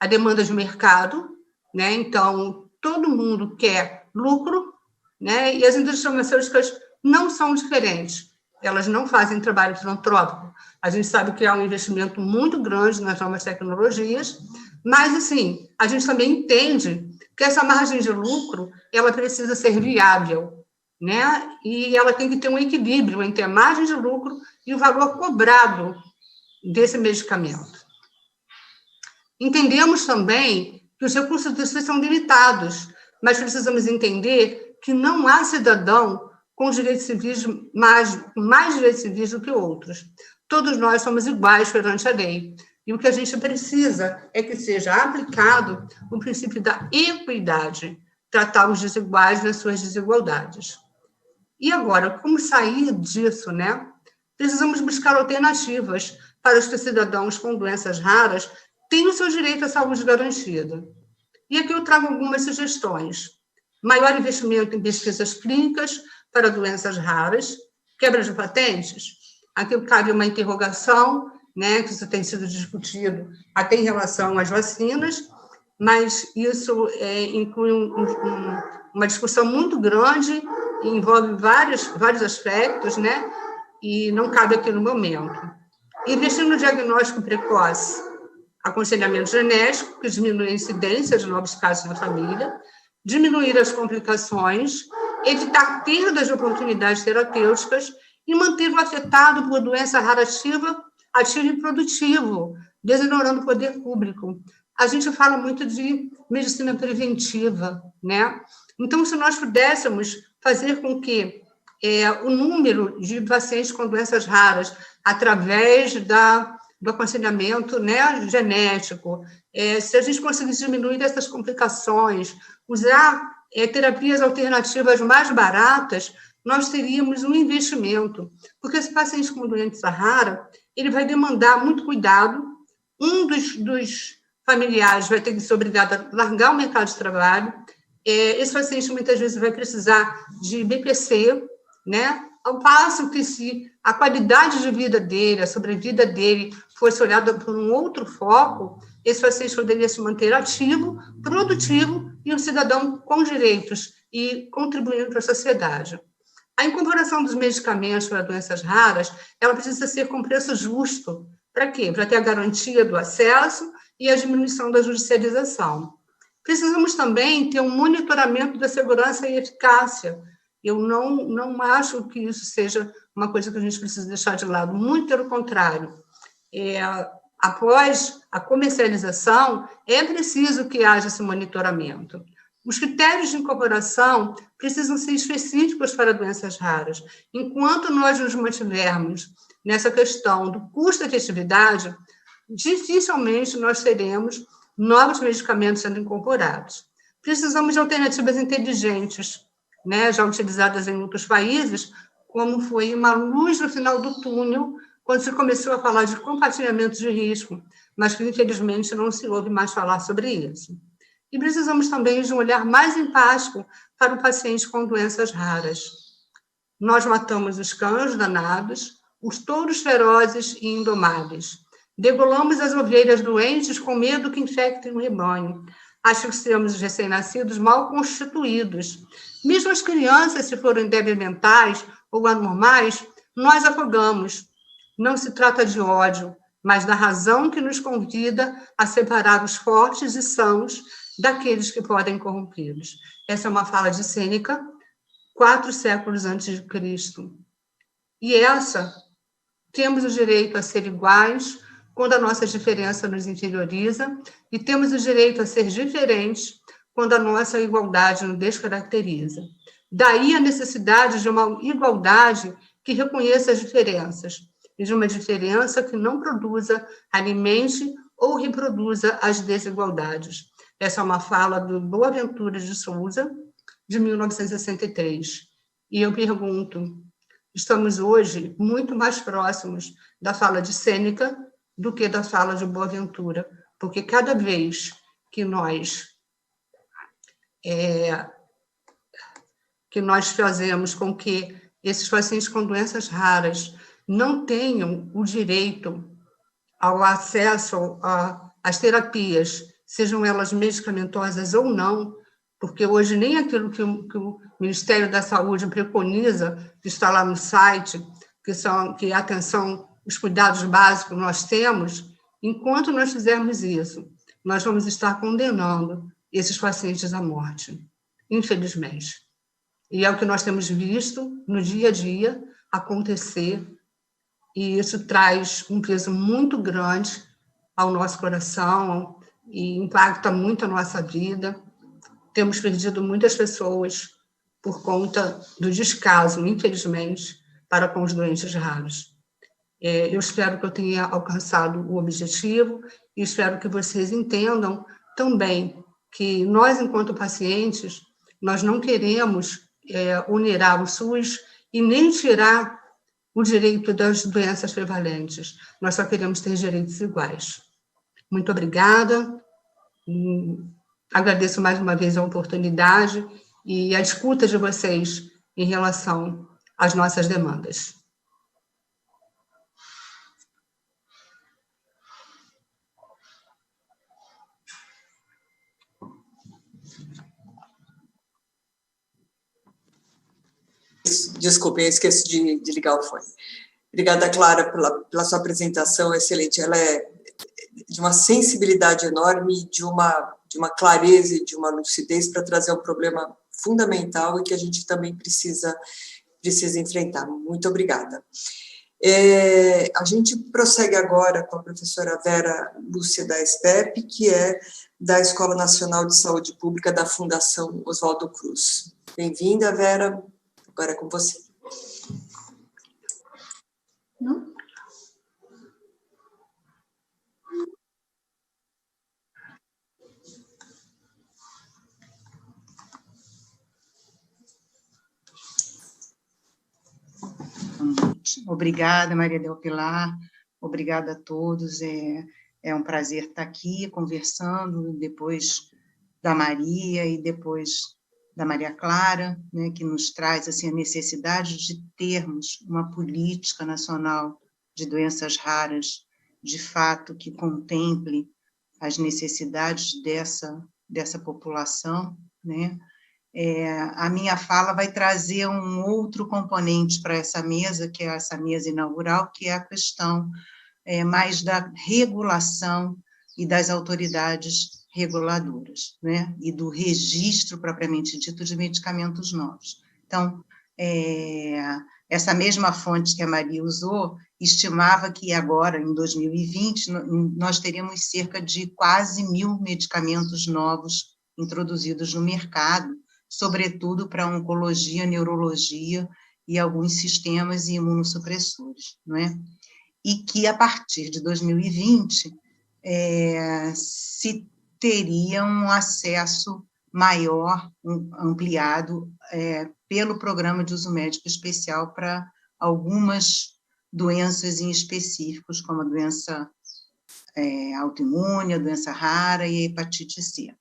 Speaker 3: a demanda de mercado, né? Então, todo mundo quer lucro, né? E as indústrias farmacêuticas não são diferentes, elas não fazem trabalho filantrópico. A gente sabe que há um investimento muito grande nas novas tecnologias, mas, assim, a gente também entende que essa margem de lucro, ela precisa ser viável, né? E ela tem que ter um equilíbrio entre a margem de lucro e o valor cobrado desse medicamento. Entendemos também que os recursos do SUS são limitados, mas precisamos entender que não há cidadão com direitos civis mais direitos civis do que outros. Todos nós somos iguais perante a lei. E o que a gente precisa é que seja aplicado o princípio da equidade, tratar os desiguais nas suas desigualdades. E agora, como sair disso, né? Precisamos buscar alternativas para os cidadãos com doenças raras tenham o seu direito à saúde garantida. E aqui eu trago algumas sugestões. Maior investimento em pesquisas clínicas para doenças raras, quebra de patentes. Aqui cabe uma interrogação, né, que isso tem sido discutido até em relação às vacinas, mas isso inclui uma discussão muito grande, envolve vários aspectos, né, e não cabe aqui no momento. Investir no diagnóstico precoce, aconselhamento genético, que diminui a incidência de novos casos na família, diminuir as complicações, evitar perdas de oportunidades terapêuticas e manter o afetado por doença rara ativo e produtivo, desenvolvendo o poder público. A gente fala muito de medicina preventiva, né? Então, se nós pudéssemos fazer com que o número de pacientes com doenças raras, através do aconselhamento, né, genético, se a gente conseguisse diminuir essas complicações, usar terapias alternativas mais baratas, nós teríamos um investimento, porque esse paciente com doença rara, ele vai demandar muito cuidado, um dos familiares vai ter que ser obrigado a largar o mercado de trabalho, esse paciente muitas vezes vai precisar de BPC, né? Ao passo que se a qualidade de vida dele, a sobrevida dele fosse olhada por um outro foco, esse paciente poderia se manter ativo, produtivo e um cidadão com direitos e contribuindo para a sociedade. A incorporação dos medicamentos para doenças raras, ela precisa ser com preço justo. Para quê? Para ter a garantia do acesso e a diminuição da judicialização. Precisamos também ter um monitoramento da segurança e eficácia. Eu não acho que isso seja uma coisa que a gente precisa deixar de lado, muito pelo contrário. Após a comercialização, é preciso que haja esse monitoramento. Os critérios de incorporação precisam ser específicos para doenças raras. Enquanto nós nos mantivermos nessa questão do custo-efetividade, dificilmente nós teremos novos medicamentos sendo incorporados. Precisamos de alternativas inteligentes, né, já utilizadas em outros países, como foi uma luz no final do túnel, quando se começou a falar de compartilhamento de risco, mas que, infelizmente, não se ouve mais falar sobre isso. E precisamos também de um olhar mais empático para o paciente com doenças raras. Nós matamos os cães danados, os touros ferozes e indomáveis. Degolamos as ovelhas doentes com medo que infectem o rebanho. Asfixiamos os recém-nascidos mal constituídos. Mesmo as crianças, se forem débeis mentais ou anormais, nós afogamos. Não se trata de ódio, mas da razão que nos convida a separar os fortes e sãos daqueles que podem corrompê-los. Essa é uma fala de Sêneca, 4 séculos antes de Cristo. E temos o direito a ser iguais quando a nossa diferença nos inferioriza e temos o direito a ser diferentes quando a nossa igualdade nos descaracteriza. Daí a necessidade de uma igualdade que reconheça as diferenças, e de uma diferença que não produza, alimente ou reproduza as desigualdades. Essa é uma fala do Boaventura de Souza, de 1963. E eu pergunto, estamos hoje muito mais próximos da fala de Sêneca do que da fala de Boaventura, porque cada vez que nós fazemos com que esses pacientes com doenças raras não tenham o direito ao acesso às terapias, sejam elas medicamentosas ou não, porque hoje nem aquilo que o Ministério da Saúde preconiza, que está lá no site, que a atenção, os cuidados básicos nós temos, enquanto nós fizermos isso, nós vamos estar condenando esses pacientes à morte, infelizmente. E é o que nós temos visto no dia a dia acontecer, e isso traz um peso muito grande ao nosso coração, e impacta muito a nossa vida. Temos perdido muitas pessoas por conta do descaso, infelizmente, para com os doentes raros. Eu espero que eu tenha alcançado o objetivo e espero que vocês entendam também que nós, enquanto pacientes, nós não queremos onerar o SUS e nem tirar o direito das doenças prevalentes. Nós só queremos ter direitos iguais. Muito obrigada. Agradeço mais uma vez a oportunidade e a escuta de vocês em relação às nossas demandas.
Speaker 1: Desculpem, eu esqueci de ligar o fone. Obrigada, Clara, pela sua apresentação excelente. Ela é de uma sensibilidade enorme, de uma clareza e de uma lucidez para trazer um problema fundamental e que a gente também precisa enfrentar. Muito obrigada. A gente prossegue agora com a professora Vera Lúcia da SPEP, que é da Escola Nacional de Saúde Pública da Fundação Oswaldo Cruz. Bem-vinda, Vera. Agora é com você.
Speaker 4: Não? Obrigada, Maria Del Pilar, obrigada a todos, é um prazer estar aqui conversando, depois da Maria e depois da Maria Clara, né, que nos traz assim, a necessidade de termos uma política nacional de doenças raras, de fato, que contemple as necessidades dessa população, né? A minha fala vai trazer um outro componente para essa mesa, que é essa mesa inaugural, que é a questão mais da regulação e das autoridades reguladoras, né? E do registro, propriamente dito, de medicamentos novos. Então, essa mesma fonte que a Maria usou, estimava que agora, em 2020, nós teríamos cerca de quase 1.000 medicamentos novos introduzidos no mercado, sobretudo para oncologia, neurologia e alguns sistemas imunossupressores, não é? E que, a partir de 2020, se teria um acesso maior, ampliado, pelo programa de uso médico especial para algumas doenças em específicos, como a doença autoimune, a doença rara e a hepatite C.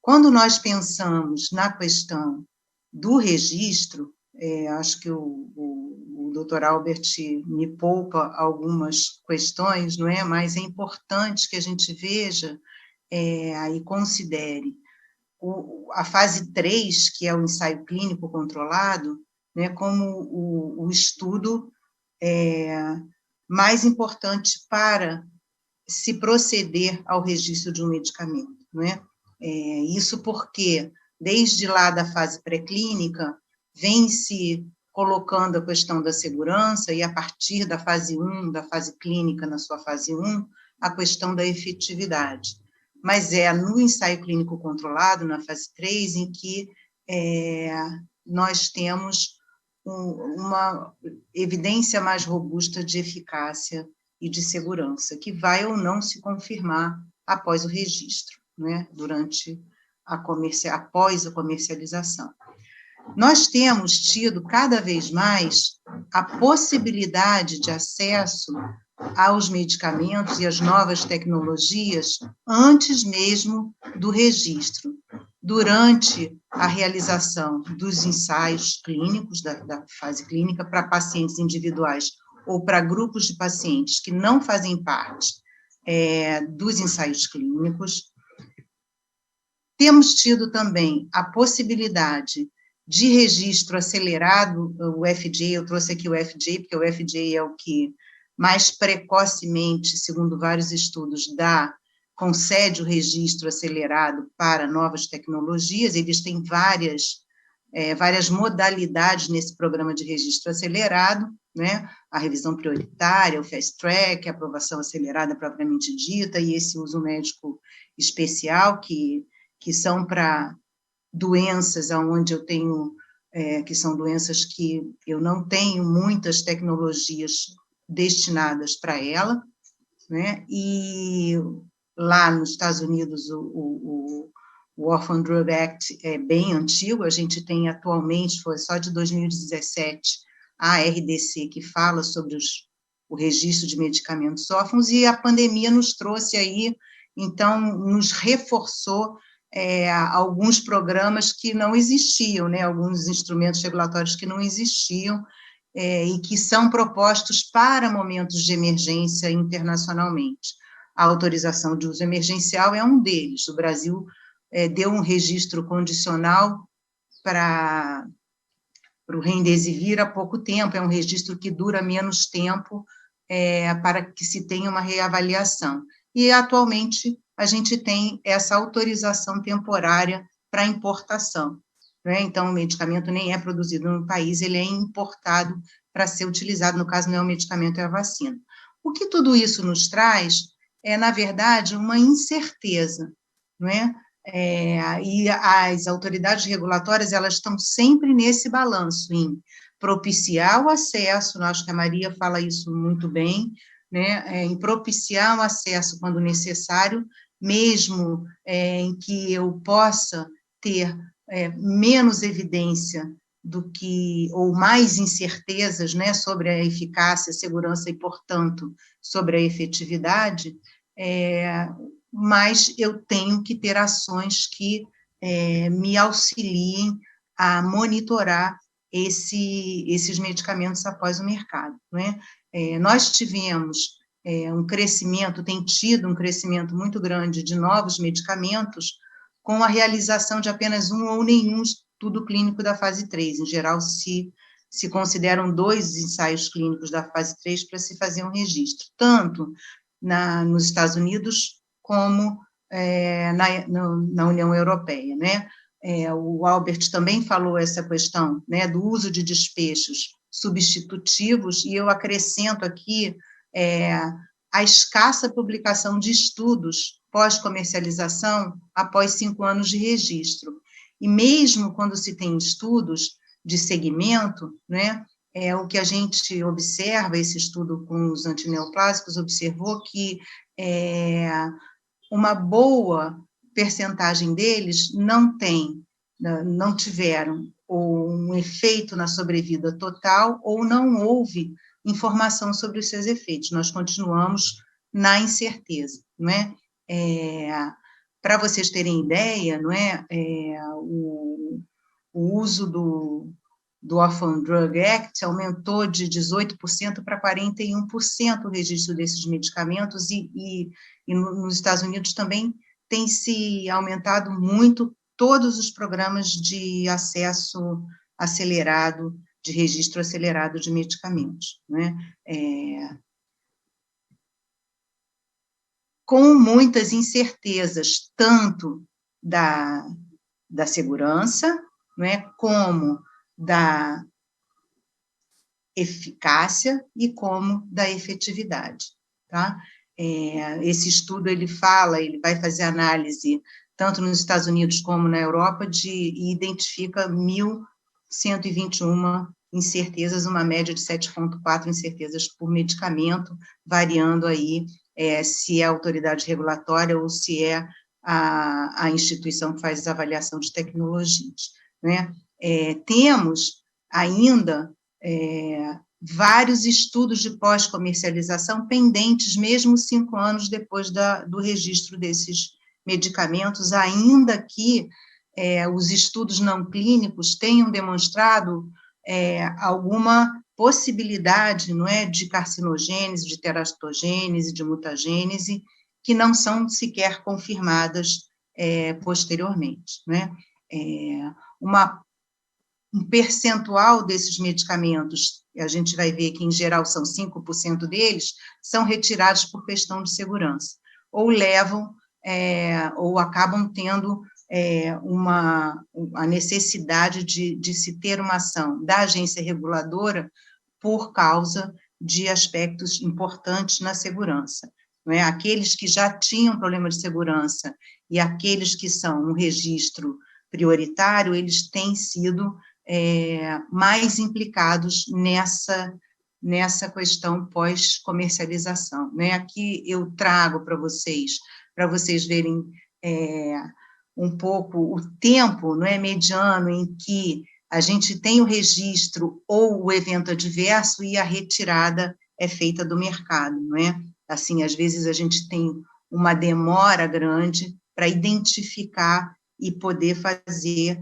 Speaker 4: Quando nós pensamos na questão do registro, acho que o doutor Albert me poupa algumas questões, não é? Mas é importante que a gente veja e considere a fase 3, que é o ensaio clínico controlado, né, como o estudo mais importante para se proceder ao registro de um medicamento, não é? Isso porque, desde lá da fase pré-clínica, vem se colocando a questão da segurança, e a partir da fase 1, da fase clínica na sua fase 1, a questão da efetividade. Mas é no ensaio clínico controlado, na fase 3, em que nós temos uma evidência mais robusta de eficácia e de segurança, que vai ou não se confirmar após o registro, né, após a comercialização. Nós temos tido cada vez mais a possibilidade de acesso aos medicamentos e às novas tecnologias antes mesmo do registro, durante a realização dos ensaios clínicos, da fase clínica, para pacientes individuais ou para grupos de pacientes que não fazem parte dos ensaios clínicos. Temos tido também a possibilidade de registro acelerado, o FDA, eu trouxe aqui o FDA, porque o FDA é o que mais precocemente, segundo vários estudos, concede o registro acelerado para novas tecnologias. Eles têm várias modalidades nesse programa de registro acelerado, né? A revisão prioritária, o fast track, a aprovação acelerada propriamente dita, e esse uso médico especial, que são para doenças onde eu tenho, que são doenças que eu não tenho muitas tecnologias destinadas para ela, né? E lá nos Estados Unidos o Orphan Drug Act é bem antigo, a gente tem atualmente, foi só de 2017, a RDC que fala sobre o registro de medicamentos órfãos, e a pandemia nos trouxe aí, então, nos reforçou alguns programas que não existiam, né, alguns instrumentos regulatórios que não existiam, e que são propostos para momentos de emergência internacionalmente. A autorização de uso emergencial é um deles. O Brasil deu um registro condicional para o Remdesivir há pouco tempo, é um registro que dura menos tempo para que se tenha uma reavaliação. E, atualmente, a gente tem essa autorização temporária para importação, né? Então, o medicamento nem é produzido no país, ele é importado para ser utilizado, no caso, não é o medicamento, é a vacina. O que tudo isso nos traz é, na verdade, uma incerteza, não é? E as autoridades regulatórias, elas estão sempre nesse balanço, em propiciar o acesso, acho que a Maria fala isso muito bem, né, em propiciar o acesso quando necessário, mesmo em que eu possa ter menos evidência do que, ou mais incertezas, né, sobre a eficácia, segurança e, portanto, sobre a efetividade, mas eu tenho que ter ações que me auxiliem a monitorar esses medicamentos após o mercado, né? Nós tivemos um crescimento, tem tido um crescimento muito grande de novos medicamentos, com a realização de apenas um ou nenhum estudo clínico da fase 3. Em geral, se consideram 2 ensaios clínicos da fase 3 para se fazer um registro, tanto nos Estados Unidos como na União Europeia, né? O Albert também falou essa questão, né, do uso de despechos substitutivos, e eu acrescento aqui a escassa publicação de estudos pós-comercialização após 5 anos de registro. E mesmo quando se tem estudos de segmento, né, o que a gente observa, esse estudo com os antineoplásicos, observou que uma boa percentagem deles não tiveram um efeito na sobrevida total, ou não houve informação sobre os seus efeitos. Nós continuamos na incerteza, não é? Para vocês terem ideia, não é? O uso do Orphan Drug Act aumentou de 18% para 41% o registro desses medicamentos, e nos Estados Unidos também tem se aumentado muito todos os programas de acesso acelerado, de registro acelerado de medicamentos, né? Com muitas incertezas, tanto da segurança, né, como da eficácia e como da efetividade, tá? Esse estudo, ele vai fazer análise, tanto nos Estados Unidos como na Europa, e identifica 1.121 incertezas, uma média de 7,4 incertezas por medicamento, variando aí se é a autoridade regulatória ou se é a instituição que faz a avaliação de tecnologias, né? Temos ainda vários estudos de pós-comercialização pendentes, mesmo 5 anos depois do registro desses medicamentos, ainda que os estudos não clínicos tenham demonstrado alguma possibilidade, não é, de carcinogênese, de teratogênese, de mutagênese, que não são sequer confirmadas posteriormente, né? Um percentual desses medicamentos, a gente vai ver que, em geral, são 5% deles, são retirados por questão de segurança, ou levam, ou acabam tendo a necessidade de se ter uma ação da agência reguladora por causa de aspectos importantes na segurança. Não é? Aqueles que já tinham problema de segurança e aqueles que são um registro prioritário, eles têm sido mais implicados nessa questão pós-comercialização. Né? Aqui eu trago para vocês verem um pouco o tempo, não é, mediano em que a gente tem o registro ou o evento adverso e a retirada é feita do mercado, não é? Assim, às vezes a gente tem uma demora grande para identificar e poder fazer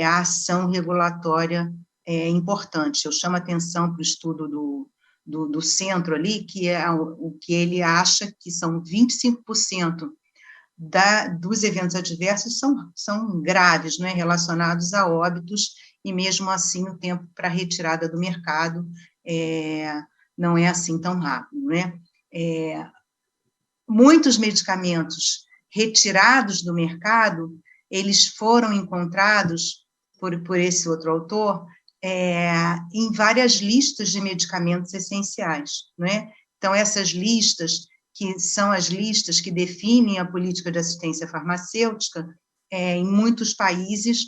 Speaker 4: a ação regulatória importante. Eu chamo a atenção para o estudo do centro ali, que é o que ele acha que são 25% dos eventos adversos são graves, não é? Relacionados a óbitos, e mesmo assim o tempo para retirada do mercado não é assim tão rápido, né? Muitos medicamentos retirados do mercado, eles foram encontrados por esse outro autor em várias listas de medicamentos essenciais, não é? Então, essas listas, que são as listas que definem a política de assistência farmacêutica, em muitos países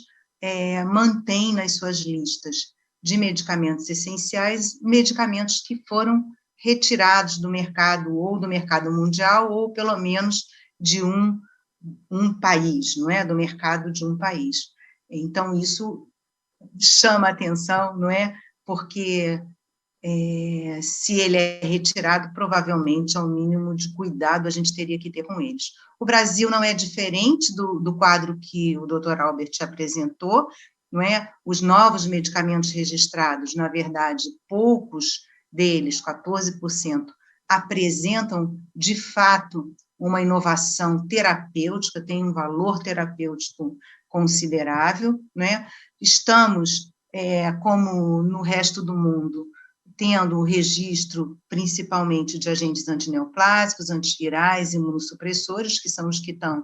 Speaker 4: mantêm nas suas listas de medicamentos essenciais medicamentos que foram retirados do mercado, ou do mercado mundial, ou pelo menos de um país, não é? Do mercado de um país. Então, isso chama atenção, não é? Porque se ele é retirado, provavelmente, ao mínimo de cuidado a gente teria que ter com eles. O Brasil não é diferente do quadro que o Dr. Albert apresentou, não é? Os novos medicamentos registrados, na verdade, poucos deles, 14%, apresentam, de fato, uma inovação terapêutica, tem um valor terapêutico considerável, né? Estamos, como no resto do mundo, tendo o registro, principalmente, de agentes antineoplásicos, antivirais, imunossupressores, que são os que estão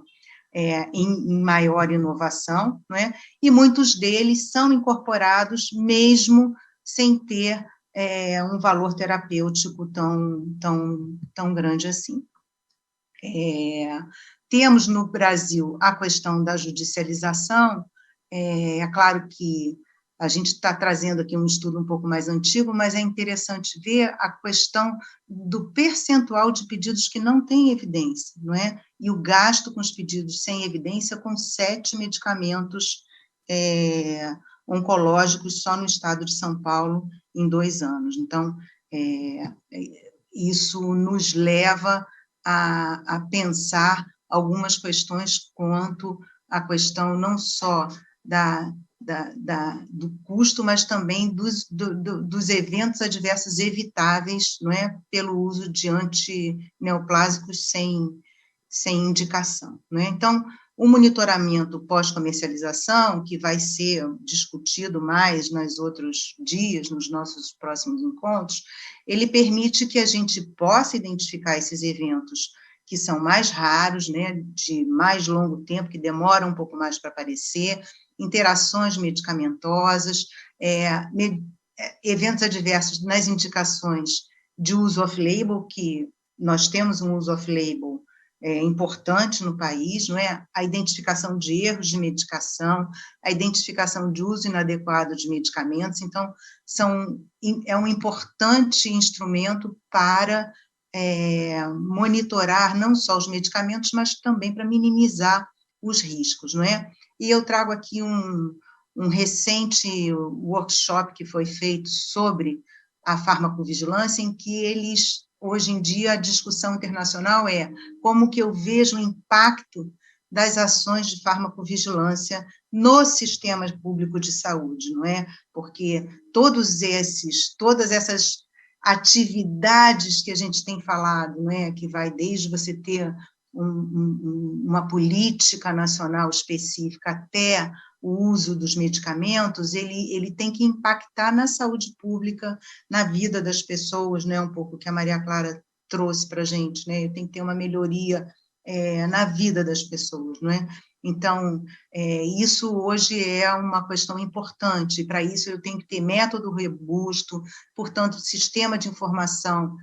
Speaker 4: em maior inovação, né? E muitos deles são incorporados mesmo sem ter um valor terapêutico tão grande assim. Temos no Brasil a questão da judicialização. É claro que a gente está trazendo aqui um estudo um pouco mais antigo, mas é interessante ver a questão do percentual de pedidos que não têm evidência, não é? E o gasto com os pedidos sem evidência, com 7 medicamentos oncológicos só no estado de São Paulo em 2 anos. Então, isso nos leva a pensar algumas questões quanto à questão não só do custo, mas também dos eventos adversos evitáveis, não é? Pelo uso de antineoplásicos sem indicação, não é? Então, o monitoramento pós-comercialização, que vai ser discutido mais nos outros dias, nos nossos próximos encontros, ele permite que a gente possa identificar esses eventos que são mais raros, né, de mais longo tempo, que demoram um pouco mais para aparecer, interações medicamentosas, eventos adversos nas indicações de uso off-label, que nós temos um uso off-label importante no país, não é? A identificação de erros de medicação, a identificação de uso inadequado de medicamentos. Então, é um importante instrumento para monitorar não só os medicamentos, mas também para minimizar os riscos, não é? E eu trago aqui um recente workshop que foi feito sobre a farmacovigilância, em que hoje em dia, a discussão internacional é como que eu vejo o impacto das ações de farmacovigilância no sistema público de saúde, não é? Porque todas essas atividades que a gente tem falado, não é? Que vai desde você ter uma política nacional específica até o uso dos medicamentos, ele tem que impactar na saúde pública, na vida das pessoas, né? Um pouco que a Maria Clara trouxe para a gente, né? Tem que ter uma melhoria na vida das pessoas, não é? Então, isso hoje é uma questão importante, para isso eu tenho que ter método robusto, portanto, sistema de informação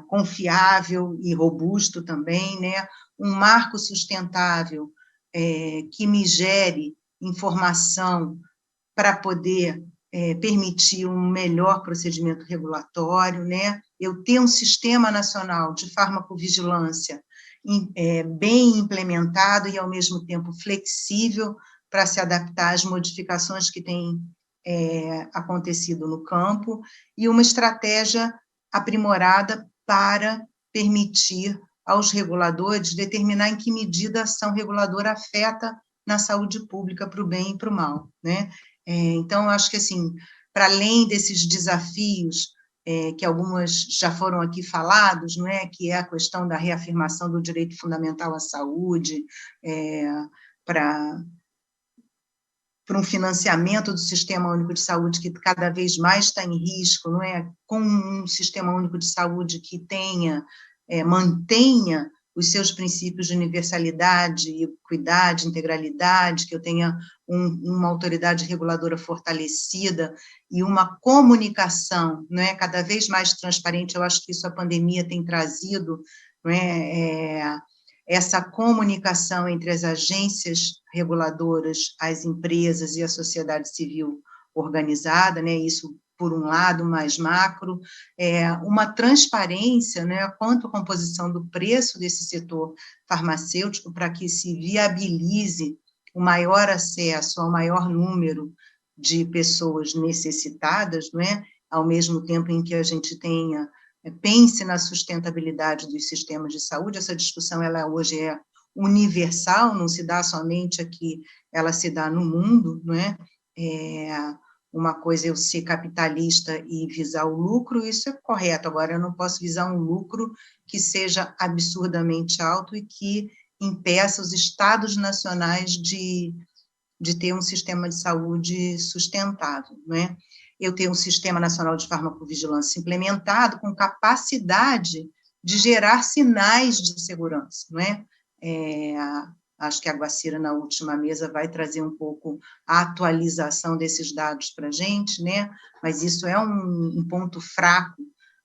Speaker 4: confiável e robusto também, né? Um marco sustentável que me gere informação para poder permitir um melhor procedimento regulatório, né? Eu ter um sistema nacional de farmacovigilância bem implementado e, ao mesmo tempo, flexível para se adaptar às modificações que têm acontecido no campo, e uma estratégia aprimorada para permitir aos reguladores determinar em que medida a ação reguladora afeta na saúde pública para o bem e para o mal, né? Então, eu acho que, assim, para além desses desafios que algumas já foram aqui falados, não é? Que é a questão da reafirmação do direito fundamental à saúde, para um financiamento do Sistema Único de Saúde que cada vez mais está em risco, não é? Com um Sistema Único de Saúde que mantenha os seus princípios de universalidade, equidade, integralidade, que eu tenha uma autoridade reguladora fortalecida e uma comunicação, não é, cada vez mais transparente. Eu acho que isso a pandemia tem trazido, não é, essa comunicação entre as agências reguladoras, as empresas e a sociedade civil organizada, né, isso por um lado, mais macro, uma transparência, né, quanto à composição do preço desse setor farmacêutico, para que se viabilize o maior acesso ao maior número de pessoas necessitadas, não é? Ao mesmo tempo em que a gente pense na sustentabilidade dos sistemas de saúde. Essa discussão ela hoje é universal, não se dá somente aqui, ela se dá no mundo, não é? Uma coisa é eu ser capitalista e visar o lucro, isso é correto. Agora, eu não posso visar um lucro que seja absurdamente alto e que impeça os estados nacionais de ter um sistema de saúde sustentável, não é? Eu tenho um Sistema Nacional de Farmacovigilância implementado com capacidade de gerar sinais de segurança, não é? Acho que a Guacira, na última mesa, vai trazer um pouco a atualização desses dados para a gente, né? Mas isso é um ponto fraco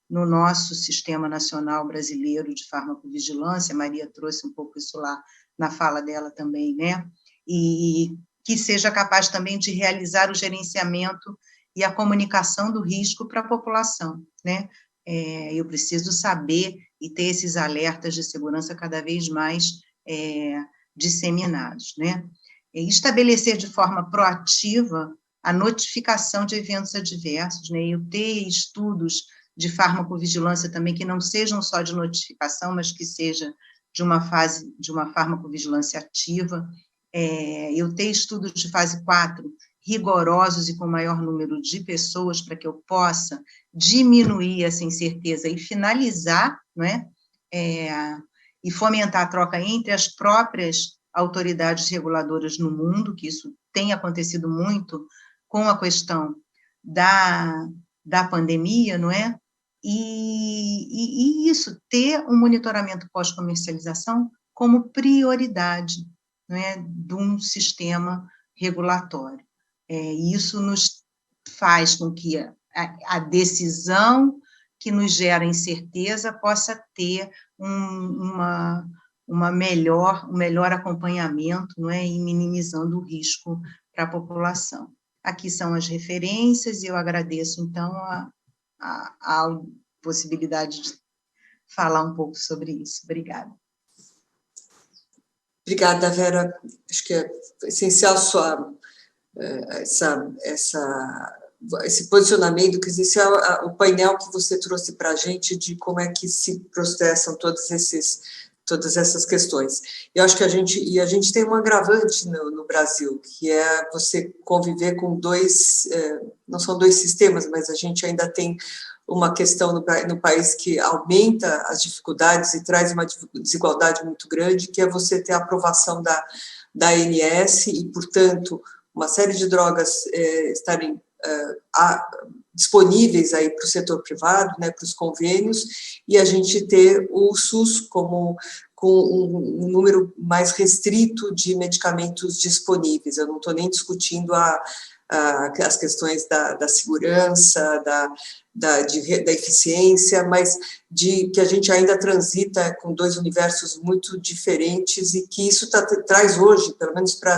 Speaker 4: no nosso Sistema Nacional Brasileiro de Farmacovigilância. A Maria trouxe um pouco isso lá na fala dela também, né? E que seja capaz também de realizar o gerenciamento e a comunicação do risco para a população, né? Eu preciso saber e ter esses alertas de segurança cada vez mais disseminados, né? E estabelecer de forma proativa a notificação de eventos adversos, né? Eu ter estudos de farmacovigilância também que não sejam só de notificação, mas que seja de uma fase de uma farmacovigilância ativa. Eu ter estudos de fase 4 rigorosos e com maior número de pessoas para que eu possa diminuir essa incerteza e finalizar, não é? E fomentar a troca entre as próprias autoridades reguladoras no mundo, que isso tem acontecido muito com a questão da pandemia, não é? E isso, ter um monitoramento pós-comercialização como prioridade, não é, de um sistema regulatório. Isso nos faz com que a decisão que nos gera incerteza possa ter um melhor acompanhamento, não é, e minimizando o risco para a população. Aqui são as referências, e eu agradeço, então, a possibilidade de falar um pouco sobre isso. Obrigada.
Speaker 1: Obrigada, Vera. Acho que é essencial esse posicionamento, que esse o painel que você trouxe para a gente de como é que se processam todas essas questões. Eu acho que a gente tem um agravante no Brasil, que é você conviver com não são dois sistemas, mas a gente ainda tem uma questão no país que aumenta as dificuldades e traz uma desigualdade muito grande, que é você ter a aprovação da ANS e, portanto, uma série de drogas estarem disponíveis aí para o setor privado, né, para os convênios, e a gente ter o SUS como com um número mais restrito de medicamentos disponíveis. Eu não estou nem discutindo as questões da segurança, da eficiência, mas de que a gente ainda transita com dois universos muito diferentes e que isso traz hoje, pelo menos para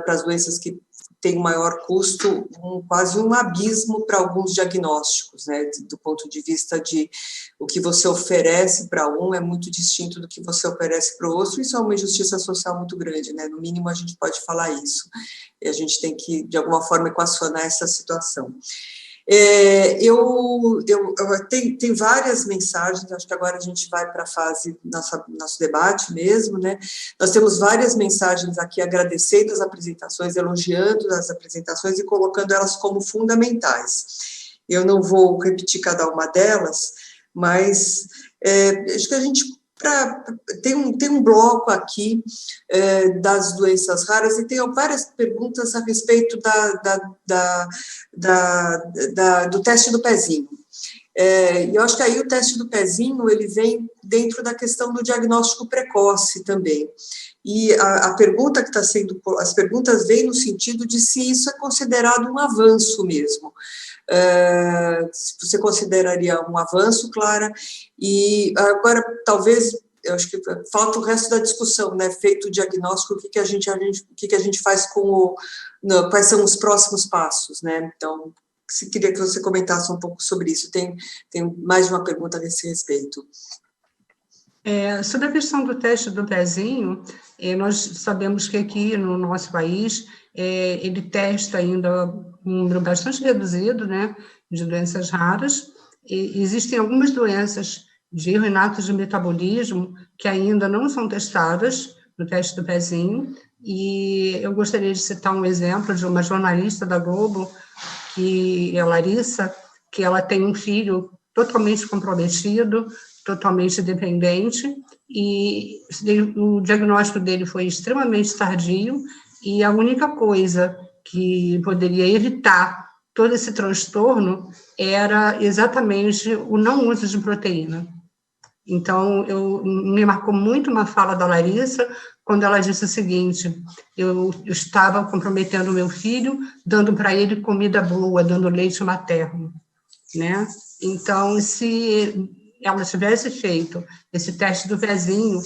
Speaker 1: as doenças que têm um maior custo, quase um abismo para alguns diagnósticos, né, do ponto de vista de o que você oferece para um é muito distinto do que você oferece para o outro. Isso é uma injustiça social muito grande, né, no mínimo a gente pode falar isso, e a gente tem que, de alguma forma, equacionar essa situação. Tem várias mensagens, acho que agora a gente vai para a fase nosso debate mesmo, né? Nós temos várias mensagens aqui agradecendo as apresentações, elogiando as apresentações e colocando elas como fundamentais. Eu não vou repetir cada uma delas, mas acho que a gente tem um bloco aqui das doenças raras e tem várias perguntas a respeito do teste do pezinho. Eu acho que aí o teste do pezinho ele vem dentro da questão do diagnóstico precoce também. E a pergunta que está sendo, as perguntas vêm no sentido de se isso é considerado um avanço mesmo. Se você consideraria um avanço, Clara, e agora talvez, eu acho que falta o resto da discussão, né, feito o diagnóstico, o que a gente faz quais são os próximos passos, né, então, queria que você comentasse um pouco sobre isso, tem mais de uma pergunta nesse respeito.
Speaker 3: Sobre a questão do teste do pezinho, nós sabemos que aqui no nosso país, ele testa ainda um número bastante reduzido, né, de doenças raras, e existem algumas doenças de erro inato de metabolismo que ainda não são testadas no teste do pezinho, e eu gostaria de citar um exemplo de uma jornalista da Globo, que é a Larissa, que ela tem um filho totalmente comprometido, totalmente dependente, e o diagnóstico dele foi extremamente tardio, e a única coisa que poderia evitar todo esse transtorno era exatamente o não uso de proteína. Então, me marcou muito uma fala da Larissa, quando ela disse o seguinte: eu estava comprometendo o meu filho, dando para ele comida boa, dando leite materno, né? Então, se ela tivesse feito esse teste do pezinho,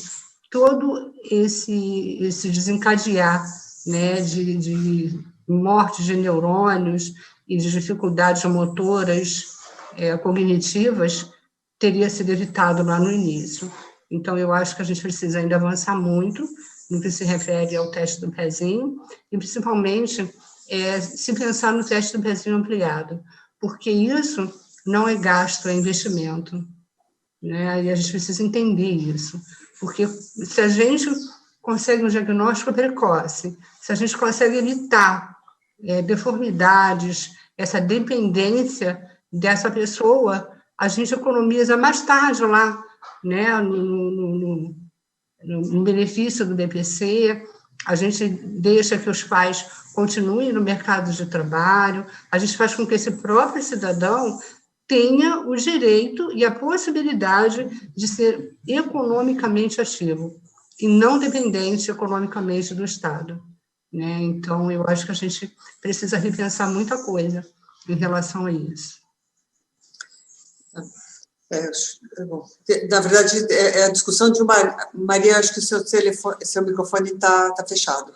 Speaker 3: todo esse desencadear, né, de morte de neurônios e de dificuldades motoras, cognitivas, teria sido evitado lá no início. Então, eu acho que a gente precisa ainda avançar muito no que se refere ao teste do pezinho, e principalmente se pensar no teste do pezinho ampliado, porque isso não é gasto, é investimento, né? E a gente precisa entender isso, porque se a gente consegue um diagnóstico precoce, se a gente consegue evitar deformidades, essa dependência dessa pessoa, a gente economiza mais tarde lá, né, no benefício do BPC, a gente deixa que os pais continuem no mercado de trabalho, a gente faz com que esse próprio cidadão tenha o direito e a possibilidade de ser economicamente ativo e não dependente economicamente do Estado, né? Então, eu acho que a gente precisa repensar muita coisa em relação a isso.
Speaker 1: Bom, na verdade, é a discussão de uma... Maria, acho que o seu microfone está fechado.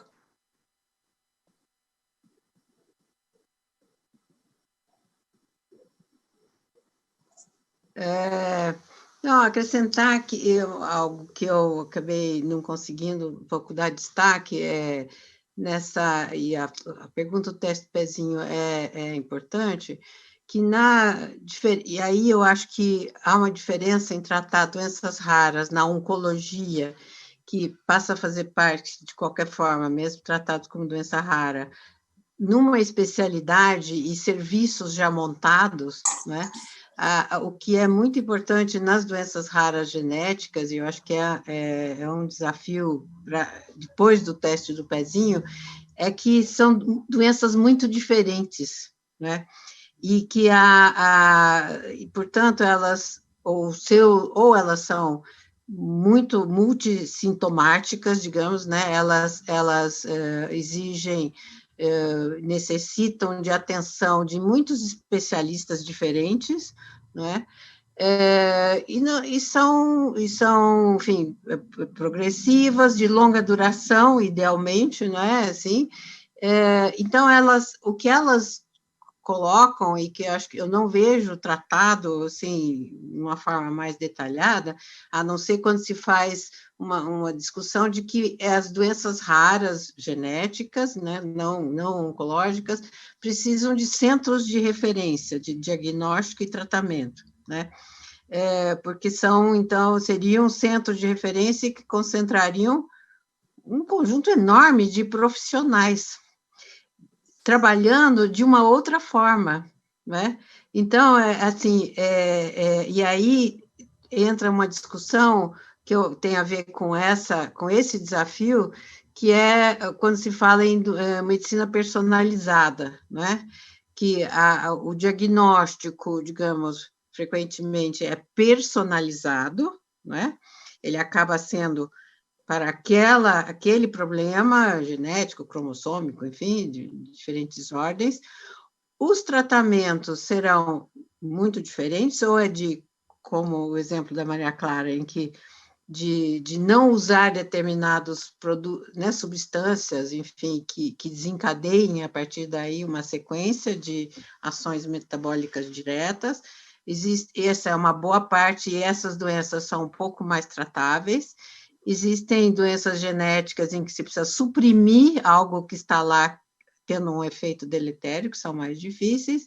Speaker 2: Não, acrescentar algo que eu acabei não conseguindo um pouco dar destaque e a pergunta do teste do pezinho é importante, e aí eu acho que há uma diferença em tratar doenças raras na oncologia, que passa a fazer parte, de qualquer forma, mesmo tratado como doença rara, numa especialidade e serviços já montados, né? O que é muito importante nas doenças raras genéticas, e eu acho que é um desafio depois do teste do pezinho, é que são doenças muito diferentes, né? E que e, portanto, elas ou elas são muito multissintomáticas, digamos, né? Elas exigem, necessitam de atenção de muitos especialistas diferentes, né? E são, enfim, progressivas, de longa duração, idealmente, não é assim? Então, o que elas colocam, e que acho que eu não vejo tratado, assim, de uma forma mais detalhada, a não ser quando se faz uma discussão de que as doenças raras, genéticas, né, não oncológicas, precisam de centros de referência, de diagnóstico e tratamento, né? Porque então, seriam centros de referência que concentrariam um conjunto enorme de profissionais trabalhando de uma outra forma, né? Então, assim, e aí entra uma discussão que tem a ver com esse desafio, que é quando se fala em medicina personalizada, né? Que o diagnóstico, digamos, frequentemente é personalizado, né? Ele acaba sendo para aquele problema genético, cromossômico, enfim, de diferentes ordens. Os tratamentos serão muito diferentes, ou como o exemplo da Maria Clara, em que de não usar determinados produtos, né, substâncias, enfim, que desencadeiem a partir daí uma sequência de ações metabólicas diretas. Essa é uma boa parte, e essas doenças são um pouco mais tratáveis. Existem doenças genéticas em que se precisa suprimir algo que está lá tendo um efeito deletério, que são mais difíceis,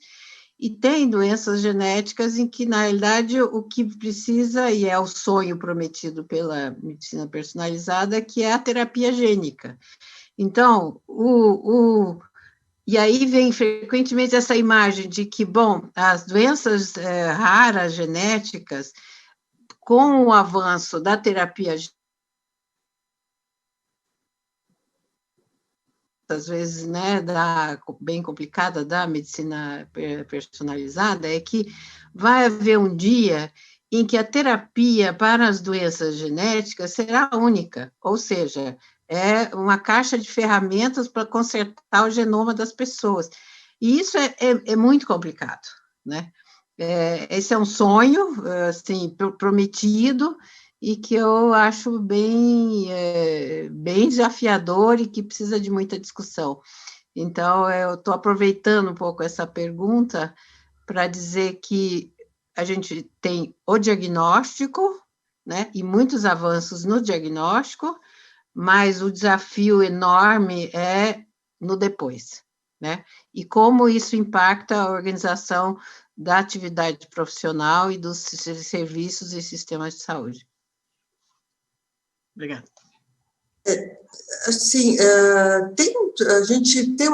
Speaker 2: e tem doenças genéticas em que, na realidade, o que precisa, e é o sonho prometido pela medicina personalizada, que é a terapia gênica. Então, e aí vem frequentemente essa imagem de que, bom, as doenças raras, genéticas, com o avanço da terapia às vezes, né, bem complicada da medicina personalizada, é que vai haver um dia em que a terapia para as doenças genéticas será única, ou seja, é uma caixa de ferramentas para consertar o genoma das pessoas. E isso é muito complicado, né? Esse é um sonho, assim, prometido, e que eu acho bem desafiador e que precisa de muita discussão. Então, eu estou aproveitando um pouco essa pergunta para dizer que a gente tem o diagnóstico, né, e muitos avanços no diagnóstico, mas o desafio enorme é no depois, né? E como isso impacta a organização da atividade profissional e dos serviços e sistemas de saúde. Obrigada.
Speaker 1: Sim, a gente tem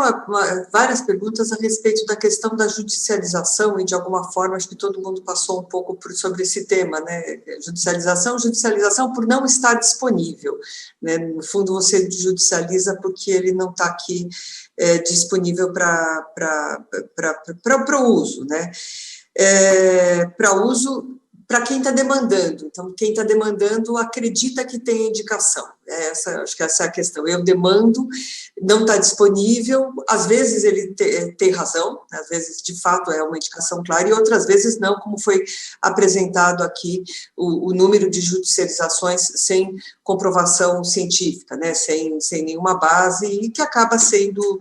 Speaker 1: várias perguntas a respeito da questão da judicialização, e de alguma forma acho que todo mundo passou um pouco sobre esse tema, né? Judicialização por não estar disponível, né? No fundo, você judicializa porque ele não está aqui disponível para o uso, né? Para uso para quem está demandando. Então, quem está demandando acredita que tem indicação. Acho que essa é a questão. Eu demando, não está disponível, às vezes ele tem razão, às vezes, de fato, é uma indicação clara, e outras vezes não, como foi apresentado aqui, o número de judicializações sem comprovação científica, né, sem nenhuma base, e que acaba sendo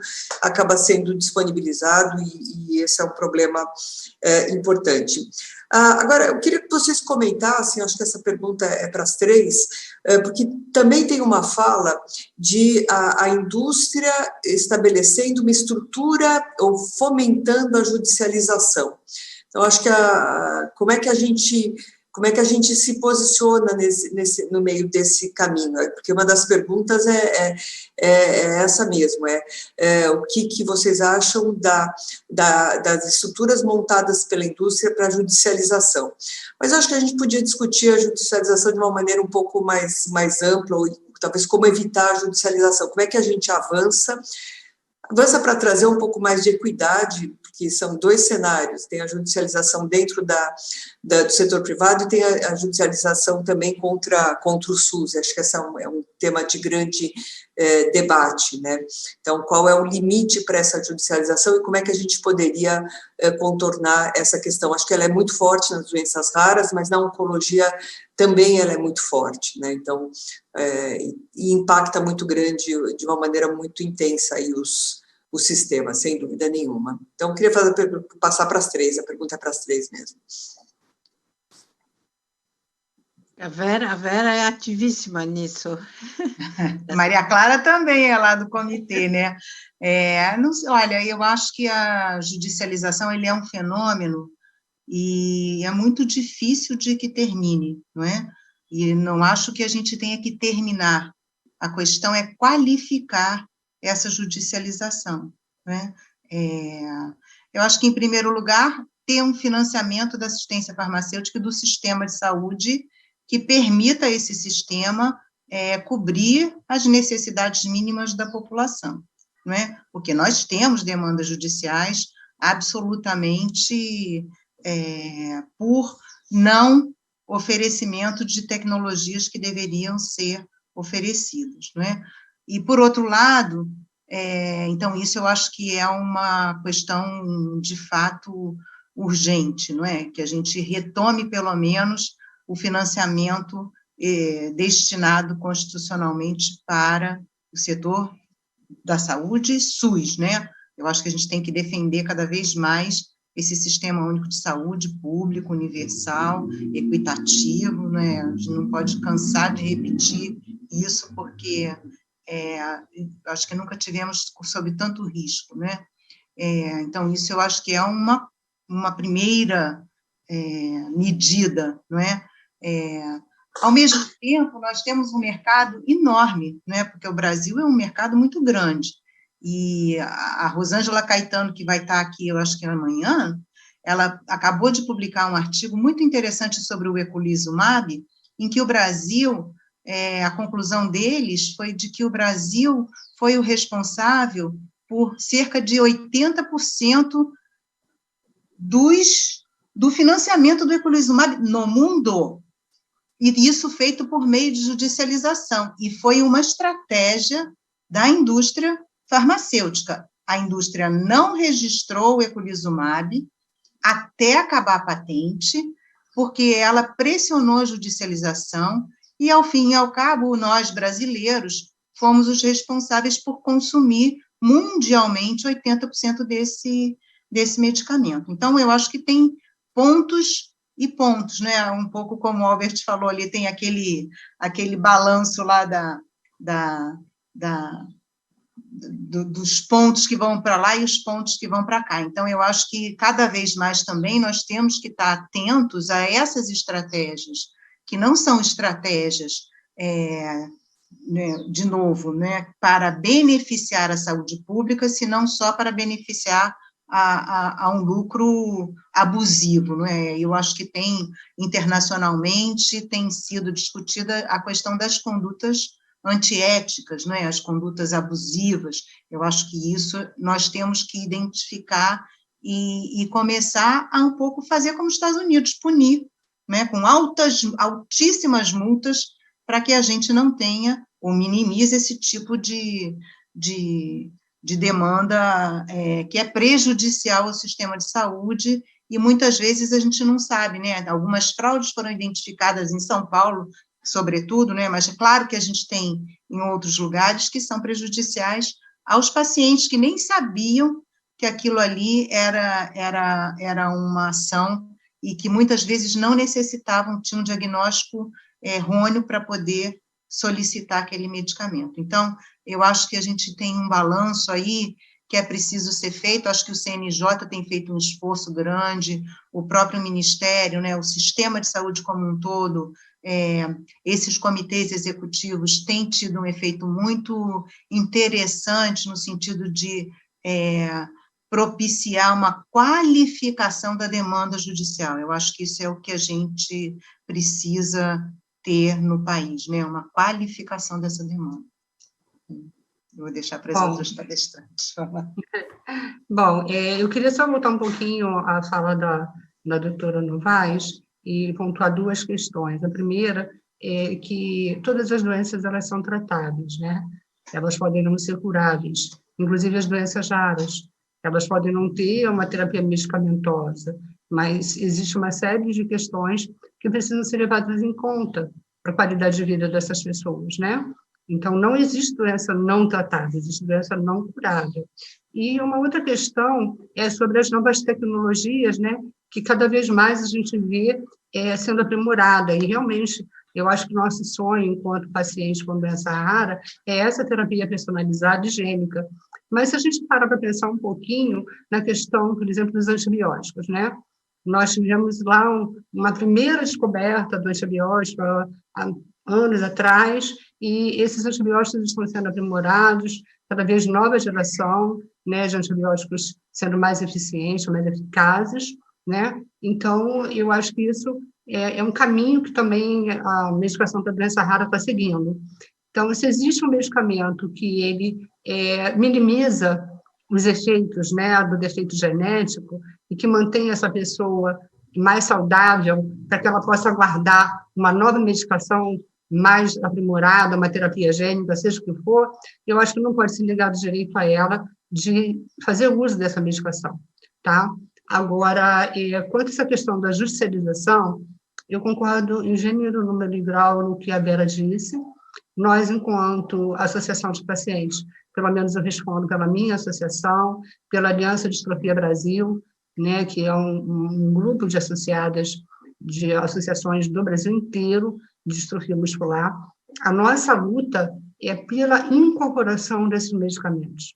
Speaker 1: disponibilizado, e esse é um problema importante. Agora, eu queria que vocês comentassem, acho que essa pergunta é para as três, porque também tem uma fala de a indústria estabelecendo uma estrutura ou fomentando a judicialização. Então, acho que como é que a gente se posiciona no meio desse caminho? Porque uma das perguntas é essa mesmo, o que vocês acham das estruturas montadas pela indústria para a judicialização. Mas acho que a gente podia discutir a judicialização de uma maneira um pouco mais ampla, ou talvez como evitar a judicialização, como é que a gente avança Avança para trazer um pouco mais de equidade, porque são dois cenários, tem a judicialização dentro do setor privado e tem a judicialização também contra o SUS, acho que esse é um tema de grande debate, né? Então, qual é o limite para essa judicialização e como é que a gente poderia contornar essa questão? Acho que ela é muito forte nas doenças raras, mas na oncologia também ela é muito forte, né? Então, e impacta muito grande, de uma maneira muito intensa aí o sistema, sem dúvida nenhuma. Então, eu queria passar para as três, a pergunta é para as três mesmo.
Speaker 2: A Vera é ativíssima nisso.
Speaker 4: Maria Clara também é lá do comitê, né? Olha, eu acho que a judicialização ele é um fenômeno e é muito difícil de que termine, não é? E não acho que a gente tenha que terminar. A questão é qualificar essa judicialização, né? Eu acho que, em primeiro lugar, ter um financiamento da assistência farmacêutica e do sistema de saúde que permita esse sistema cobrir as necessidades mínimas da população, não é? Porque nós temos demandas judiciais absolutamente por não oferecimento de tecnologias que deveriam ser oferecidas, não é? E, por outro lado, então, isso eu acho que é uma questão, de fato, urgente, não é? Que a gente retome, pelo menos, o financiamento destinado constitucionalmente para o setor da saúde, SUS, né? Eu acho que a gente tem que defender cada vez mais esse sistema único de saúde público, universal, equitativo, né? A gente não pode cansar de repetir isso, porque acho que nunca tivemos sob tanto risco, né? Então, isso eu acho que é uma primeira medida, não é? Ao mesmo tempo, nós temos um mercado enorme, né? Porque o Brasil é um mercado muito grande, e a Rosângela Caetano, que vai estar aqui, eu acho que amanhã, ela acabou de publicar um artigo muito interessante sobre o eculizumab, em que o Brasil, a conclusão deles foi de que o Brasil foi o responsável por cerca de 80% do financiamento do eculizumab no mundo, e isso feito por meio de judicialização, e foi uma estratégia da indústria farmacêutica. A indústria não registrou o eculizumab até acabar a patente, porque ela pressionou a judicialização, e, ao fim e ao cabo, nós, brasileiros, fomos os responsáveis por consumir mundialmente 80% desse medicamento. Então, eu acho que tem pontos e pontos, né? Um pouco como o Albert falou ali, tem aquele balanço lá dos pontos que vão para lá e os pontos que vão para cá. Então, eu acho que cada vez mais também nós temos que estar atentos a essas estratégias, que não são estratégias, de novo, né, para beneficiar a saúde pública, senão só para beneficiar a um lucro abusivo, não é? Eu acho que internacionalmente, tem sido discutida a questão das condutas antiéticas, não é? As condutas abusivas. Eu acho que isso nós temos que identificar e começar a um pouco fazer como os Estados Unidos, punir, né, com altíssimas multas, para que a gente não tenha ou minimize esse tipo de demanda que é prejudicial ao sistema de saúde, e muitas vezes a gente não sabe, né? Algumas fraudes foram identificadas em São Paulo, sobretudo, né? Mas é claro que a gente tem em outros lugares que são prejudiciais aos pacientes que nem sabiam que aquilo ali era uma ação, e que muitas vezes não necessitavam, tinham um diagnóstico errôneo para poder solicitar aquele medicamento. Então, eu acho que a gente tem um balanço aí que é preciso ser feito. Acho que o CNJ tem feito um esforço grande, o próprio Ministério, né, o sistema de saúde como um todo, esses comitês executivos têm tido um efeito muito interessante no sentido de propiciar uma qualificação da demanda judicial. Eu acho que isso é o que a gente precisa ter no país, né, uma qualificação dessa demanda. Eu vou deixar para as outras palestrantes falar.
Speaker 3: Bom, eu queria só voltar um pouquinho à fala da doutora Novaes e pontuar duas questões. A primeira é que todas as doenças elas são tratáveis, né? Elas podem não ser curáveis, inclusive as doenças raras. Elas podem não ter uma terapia medicamentosa, mas existe uma série de questões que precisam ser levadas em conta para a qualidade de vida dessas pessoas, né? Então, não existe doença não tratável, existe doença não curável. E uma outra questão é sobre as novas tecnologias, né, que cada vez mais a gente vê sendo aprimorada. E, realmente, eu acho que o nosso sonho, enquanto paciente com doença rara, é essa terapia personalizada e gênica. Mas, se a gente parar para pensar um pouquinho na questão, por exemplo, dos antibióticos, né? Nós tivemos lá uma primeira descoberta do antibiótico há anos atrás, e esses antibióticos estão sendo aprimorados, cada vez nova geração, né, de antibióticos sendo mais eficientes, mais eficazes, né? Então, eu acho que isso é um caminho que também a medicação para doença rara está seguindo. Então, se existe um medicamento que ele minimiza os efeitos, né, do defeito genético e que mantém essa pessoa mais saudável para que ela possa aguardar uma nova medicação mais aprimorada, uma terapia gênica, seja o que for, eu acho que não pode ser negado direito a ela de fazer uso dessa medicação, tá? Agora, quanto a essa questão da judicialização, eu concordo em gênero, número e grau no que a Vera disse. Nós, enquanto associação de pacientes, pelo menos eu respondo pela minha associação, pela Aliança Distrofia Brasil, né, que é um grupo de associadas de associações do Brasil inteiro de distrofia muscular. A nossa luta é pela incorporação desses medicamentos,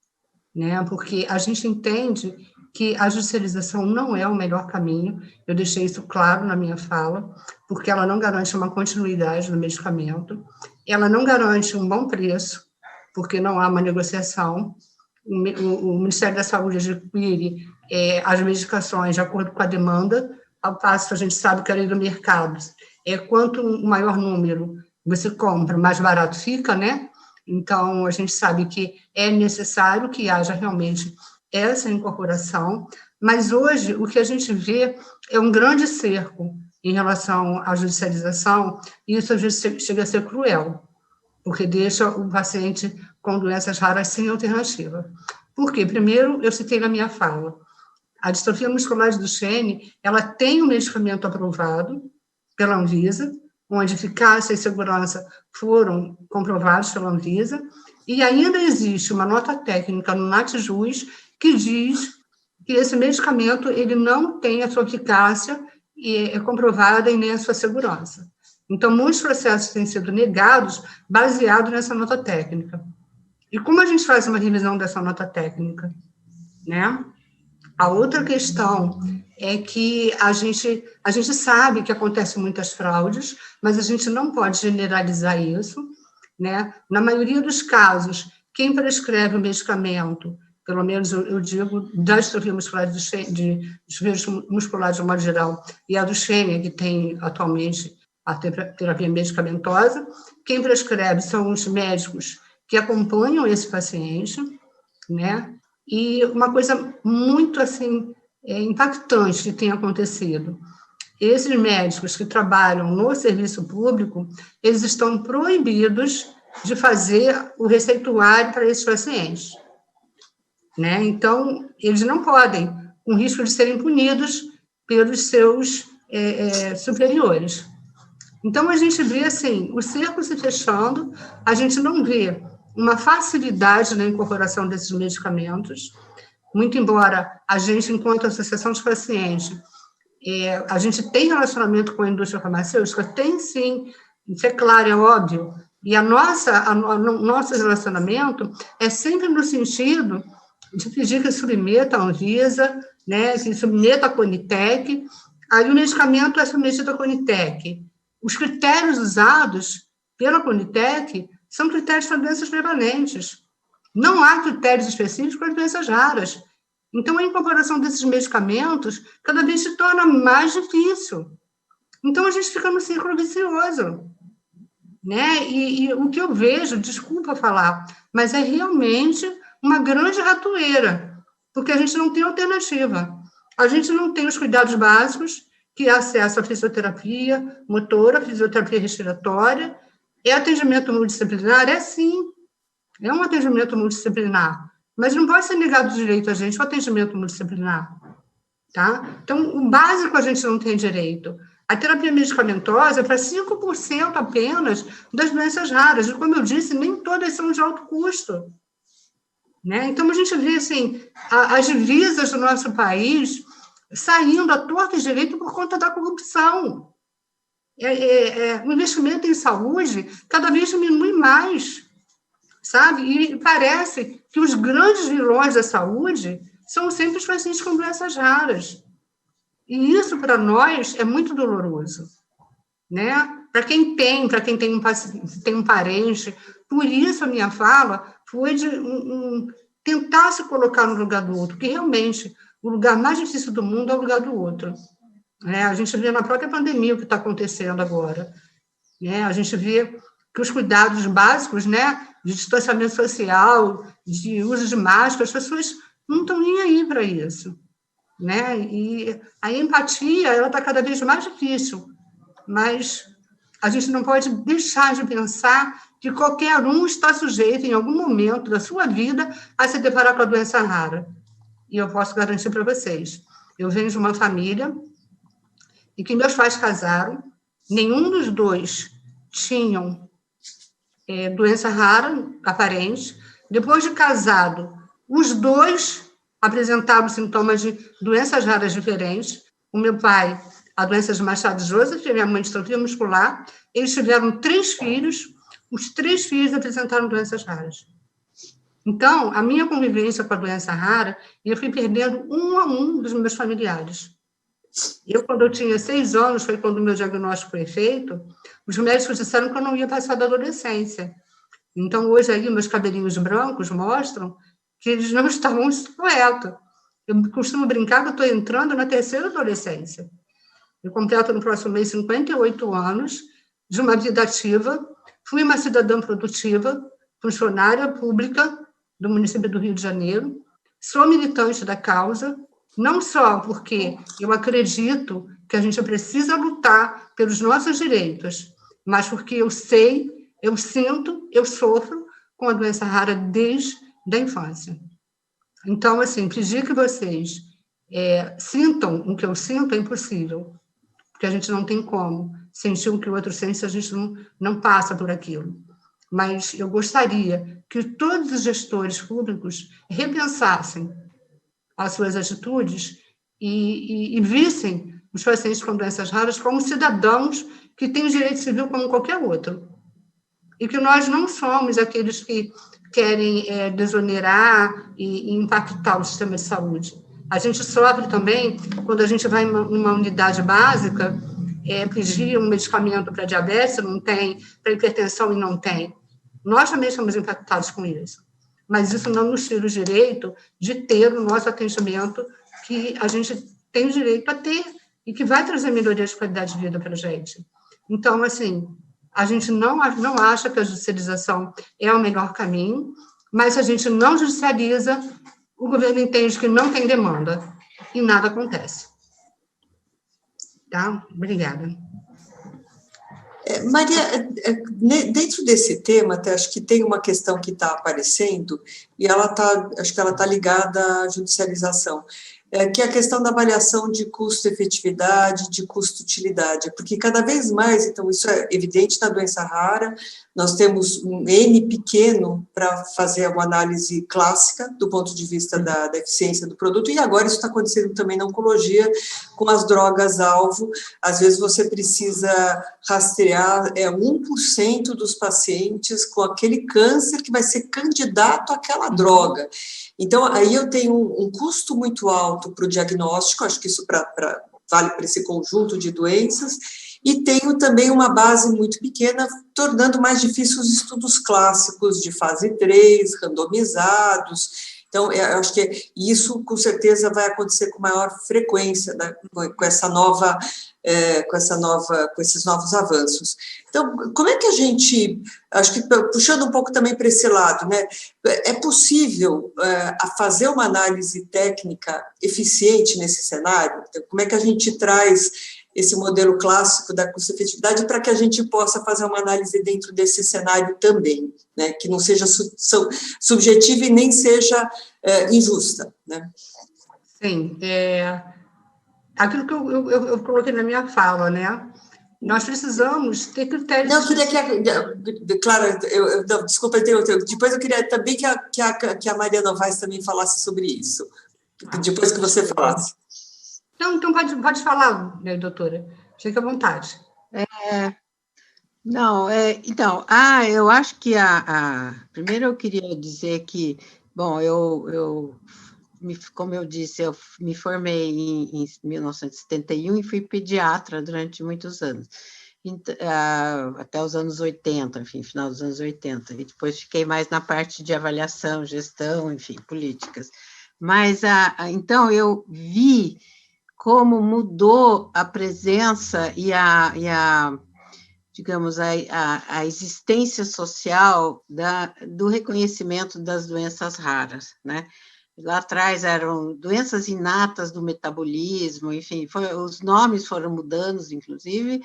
Speaker 3: né, porque a gente entende que a judicialização não é o melhor caminho, eu deixei isso claro na minha fala, porque ela não garante uma continuidade do medicamento, ela não garante um bom preço, porque não há uma negociação, o Ministério da Saúde adquire as medicações de acordo com a demanda, ao passo que a gente sabe que a lei do mercado quanto maior número você compra, mais barato fica, né? Então, a gente sabe que é necessário que haja realmente essa incorporação, mas hoje o que a gente vê é um grande cerco em relação à judicialização, e isso às vezes chega a ser cruel, porque deixa o paciente com doenças raras sem alternativa. Por quê? Primeiro, eu citei na minha fala, a distrofia muscular de Duchenne, ela tem um medicamento aprovado pela Anvisa, onde eficácia e segurança foram comprovados pela Anvisa, e ainda existe uma nota técnica no NATJUS que diz que esse medicamento ele não tem a sua eficácia e é comprovada e nem a sua segurança. Então, muitos processos têm sido negados baseado nessa nota técnica. E como a gente faz uma revisão dessa nota técnica, né? A outra questão é que a gente sabe que acontecem muitas fraudes, mas a gente não pode generalizar isso, né? Na maioria dos casos, quem prescreve o medicamento, pelo menos eu digo, da distrofia muscular de muscular de modo geral, e a Duchenne, que tem atualmente a terapia medicamentosa, quem prescreve são os médicos que acompanham esse paciente, né? E uma coisa muito, assim, impactante que tem acontecido, esses médicos que trabalham no serviço público, eles estão proibidos de fazer o receituário para esses pacientes, né? Então, eles não podem, com risco de serem punidos pelos seus superiores. Então, a gente vê, assim, o cerco se fechando, a gente não vê uma facilidade na incorporação desses medicamentos, muito embora a gente, enquanto associação de pacientes, a gente tem relacionamento com a indústria farmacêutica, tem sim, isso é claro, é óbvio, e nosso relacionamento é sempre no sentido de pedir que submeta a Anvisa, né, que submeta a Conitec, aí o medicamento é submetido à Conitec. Os critérios usados pela Conitec são critérios para doenças prevalentes. Não há critérios específicos para doenças raras. Então, a incorporação desses medicamentos cada vez se torna mais difícil. Então, a gente fica no círculo vicioso. né? E o que eu vejo, desculpa falar, mas é realmente uma grande ratoeira, porque a gente não tem alternativa. A gente não tem os cuidados básicos, que é acesso à fisioterapia motora, fisioterapia respiratória. É atendimento multidisciplinar? É sim, é um atendimento multidisciplinar, mas não pode ser negado o direito a gente o atendimento multidisciplinar, tá? Então, o básico a gente não tem direito. A terapia medicamentosa é para 5% apenas das doenças raras, e, como eu disse, nem todas são de alto custo, né? Então, a gente vê, assim, as divisas do nosso país saindo à torta e direito por conta da corrupção. O investimento em saúde cada vez diminui mais, sabe? E parece que os grandes vilões da saúde são sempre os pacientes com doenças raras. E isso, para nós, é muito doloroso, né? Para quem tem um parente. Por isso, a minha fala foi de tentar se colocar no lugar do outro, porque realmente o lugar mais difícil do mundo é o lugar do outro. Né? A gente vê na própria pandemia o que está acontecendo agora. Né? A gente vê que os cuidados básicos, né, de distanciamento social, de uso de máscara, as pessoas não estão nem aí para isso. Né? E a empatia ela está cada vez mais difícil, mas a gente não pode deixar de pensar que qualquer um está sujeito, em algum momento da sua vida, a se deparar com a doença rara. E eu posso garantir para vocês, eu venho de uma família em que meus pais casaram, nenhum dos dois tinham doença rara aparente. Depois de casado, os dois apresentavam sintomas de doenças raras diferentes. O meu pai, a doença de Machado-Joseph, e a minha mãe, distrofia muscular. Eles tiveram 3 filhos, os 3 filhos apresentaram doenças raras. Então, a minha convivência com a doença rara, eu fui perdendo um a um dos meus familiares. Quando eu tinha 6 anos, foi quando o meu diagnóstico foi feito, os médicos disseram que eu não ia passar da adolescência. Então, hoje, aí, meus cabelinhos brancos mostram que eles não estavam corretos. Eu costumo brincar que eu estou entrando na 3ª adolescência. Eu completo no próximo mês 58 anos de uma vida ativa, fui uma cidadã produtiva, funcionária pública do município do Rio de Janeiro, sou militante da causa, não só porque eu acredito que a gente precisa lutar pelos nossos direitos, mas porque eu sei, eu sinto, eu sofro com a doença rara desde a infância. Então, assim, pedir que vocês sintam o que eu sinto é impossível, porque a gente não tem como sentir o que o outro sente se a gente não passa por aquilo. Mas eu gostaria que todos os gestores públicos repensassem as suas atitudes e vissem os pacientes com doenças raras como cidadãos que têm direito civil como qualquer outro. E que nós não somos aqueles que querem desonerar e impactar o sistema de saúde. A gente sofre também quando a gente vai numa unidade básica, pedir um medicamento para diabetes, não tem, para hipertensão e não tem. Nós também somos impactados com isso. Mas isso não nos tira o direito de ter o nosso atendimento que a gente tem o direito a ter e que vai trazer melhoria de qualidade de vida para a gente. Então, assim, a gente não acha que a judicialização é o melhor caminho, mas a gente não judicializa, o governo entende que não tem demanda e nada acontece. Tá? Obrigada.
Speaker 1: Maria, dentro desse tema, até acho que tem uma questão que está aparecendo, e acho que ela está ligada à judicialização, que é a questão da avaliação de custo-efetividade, de custo-utilidade, porque cada vez mais, então isso é evidente na doença rara, nós temos um N pequeno para fazer uma análise clássica do ponto de vista da eficiência do produto, e agora isso está acontecendo também na oncologia, com as drogas-alvo, às vezes você precisa rastrear 1% dos pacientes com aquele câncer que vai ser candidato àquela droga. Então, aí eu tenho um custo muito alto para o diagnóstico, acho que isso vale para esse conjunto de doenças, e tenho também uma base muito pequena, tornando mais difícil os estudos clássicos de fase 3, randomizados. Então, eu acho que isso, com certeza, vai acontecer com maior frequência, né, com esses novos avanços. Então, como é que a gente, acho que puxando um pouco também para esse lado, né, é possível fazer uma análise técnica eficiente nesse cenário? Então, como é que a gente traz esse modelo clássico da custo-efetividade para que a gente possa fazer uma análise dentro desse cenário também, né, que não seja subjetiva e nem seja injusta, né?
Speaker 3: Sim, aquilo que eu coloquei na minha fala, né? Nós precisamos ter critérios...
Speaker 1: Não, eu queria Clara, não, desculpa, depois eu queria também que a Maria Novaes também falasse sobre isso, depois que você falasse.
Speaker 3: Então pode falar, né, doutora, fique à vontade.
Speaker 2: Então, eu acho que primeiro eu queria dizer que, bom, como eu disse, eu me formei em 1971 e fui pediatra durante muitos anos, até os anos 80, enfim, final dos anos 80, e depois fiquei mais na parte de avaliação, gestão, enfim, políticas. Mas, então, eu vi como mudou a presença e digamos, a existência social do reconhecimento das doenças raras, né? Lá atrás eram doenças inatas do metabolismo, enfim, os nomes foram mudando, inclusive,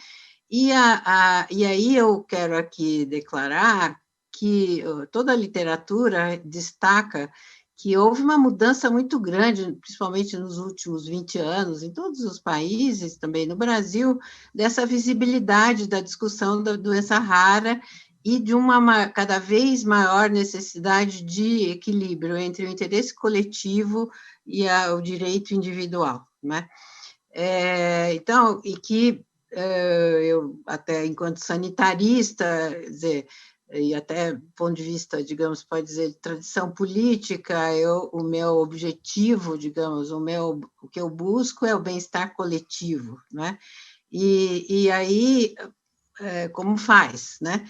Speaker 2: e aí eu quero aqui declarar que toda a literatura destaca que houve uma mudança muito grande, principalmente nos últimos 20 anos, em todos os países, também no Brasil, dessa visibilidade da discussão da doença rara e de uma cada vez maior necessidade de equilíbrio entre o interesse coletivo e o direito individual, né? Então, e que eu, até enquanto sanitarista, quer dizer, e até do ponto de vista, digamos, pode dizer, de tradição política, o meu objetivo, digamos, o que eu busco é o bem-estar coletivo, né? E aí, como faz, né?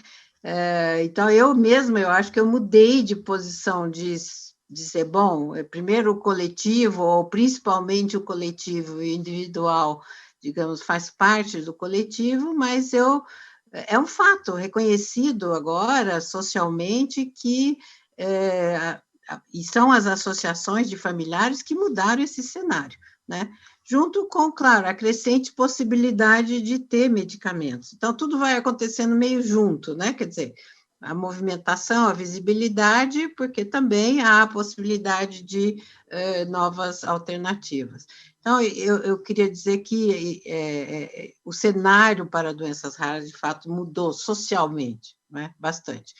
Speaker 2: Então, eu acho que eu mudei de posição de ser, bom, primeiro o coletivo, ou principalmente o coletivo individual, digamos, faz parte do coletivo, mas é um fato reconhecido agora socialmente que e são as associações de familiares que mudaram esse cenário, né? Junto com, claro, a crescente possibilidade de ter medicamentos. Então, tudo vai acontecendo meio junto, né? Quer dizer, a movimentação, a visibilidade, porque também há a possibilidade de novas alternativas. Então, eu queria dizer que o cenário para doenças raras, de fato, mudou socialmente, né? Bastante.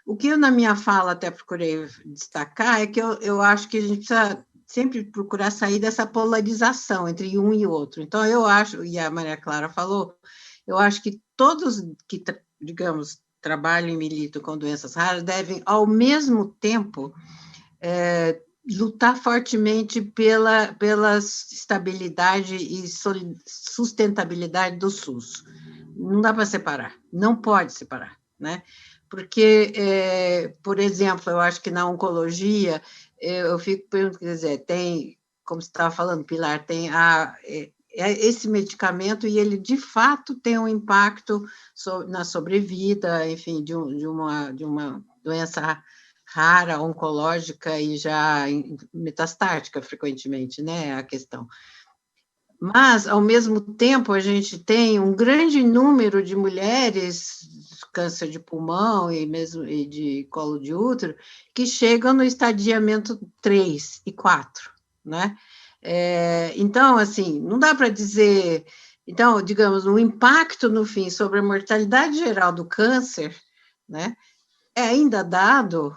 Speaker 2: O que eu, na minha fala, até procurei destacar é que eu acho que a gente precisa sempre procurar sair dessa polarização entre um e outro. Então, eu acho, e a Maria Clara falou, eu acho que todos que, digamos, trabalham e militam com doenças raras devem, ao mesmo tempo, lutar fortemente pela estabilidade e sustentabilidade do SUS. Não dá para separar, não pode separar, né? Porque, por exemplo, eu acho que na oncologia, eu fico perguntando, quer dizer, tem, como você estava falando, Pilar, tem esse medicamento e ele, de fato, tem um impacto na sobrevida, enfim, de uma doença rara, oncológica e já metastática, frequentemente, né, a questão. Mas, ao mesmo tempo, a gente tem um grande número de mulheres, câncer de pulmão e de colo de útero, que chegam no estadiamento 3 e 4, né? Então, assim, não dá para dizer... Então, digamos, o impacto, no fim, sobre a mortalidade geral do câncer, né, é ainda dado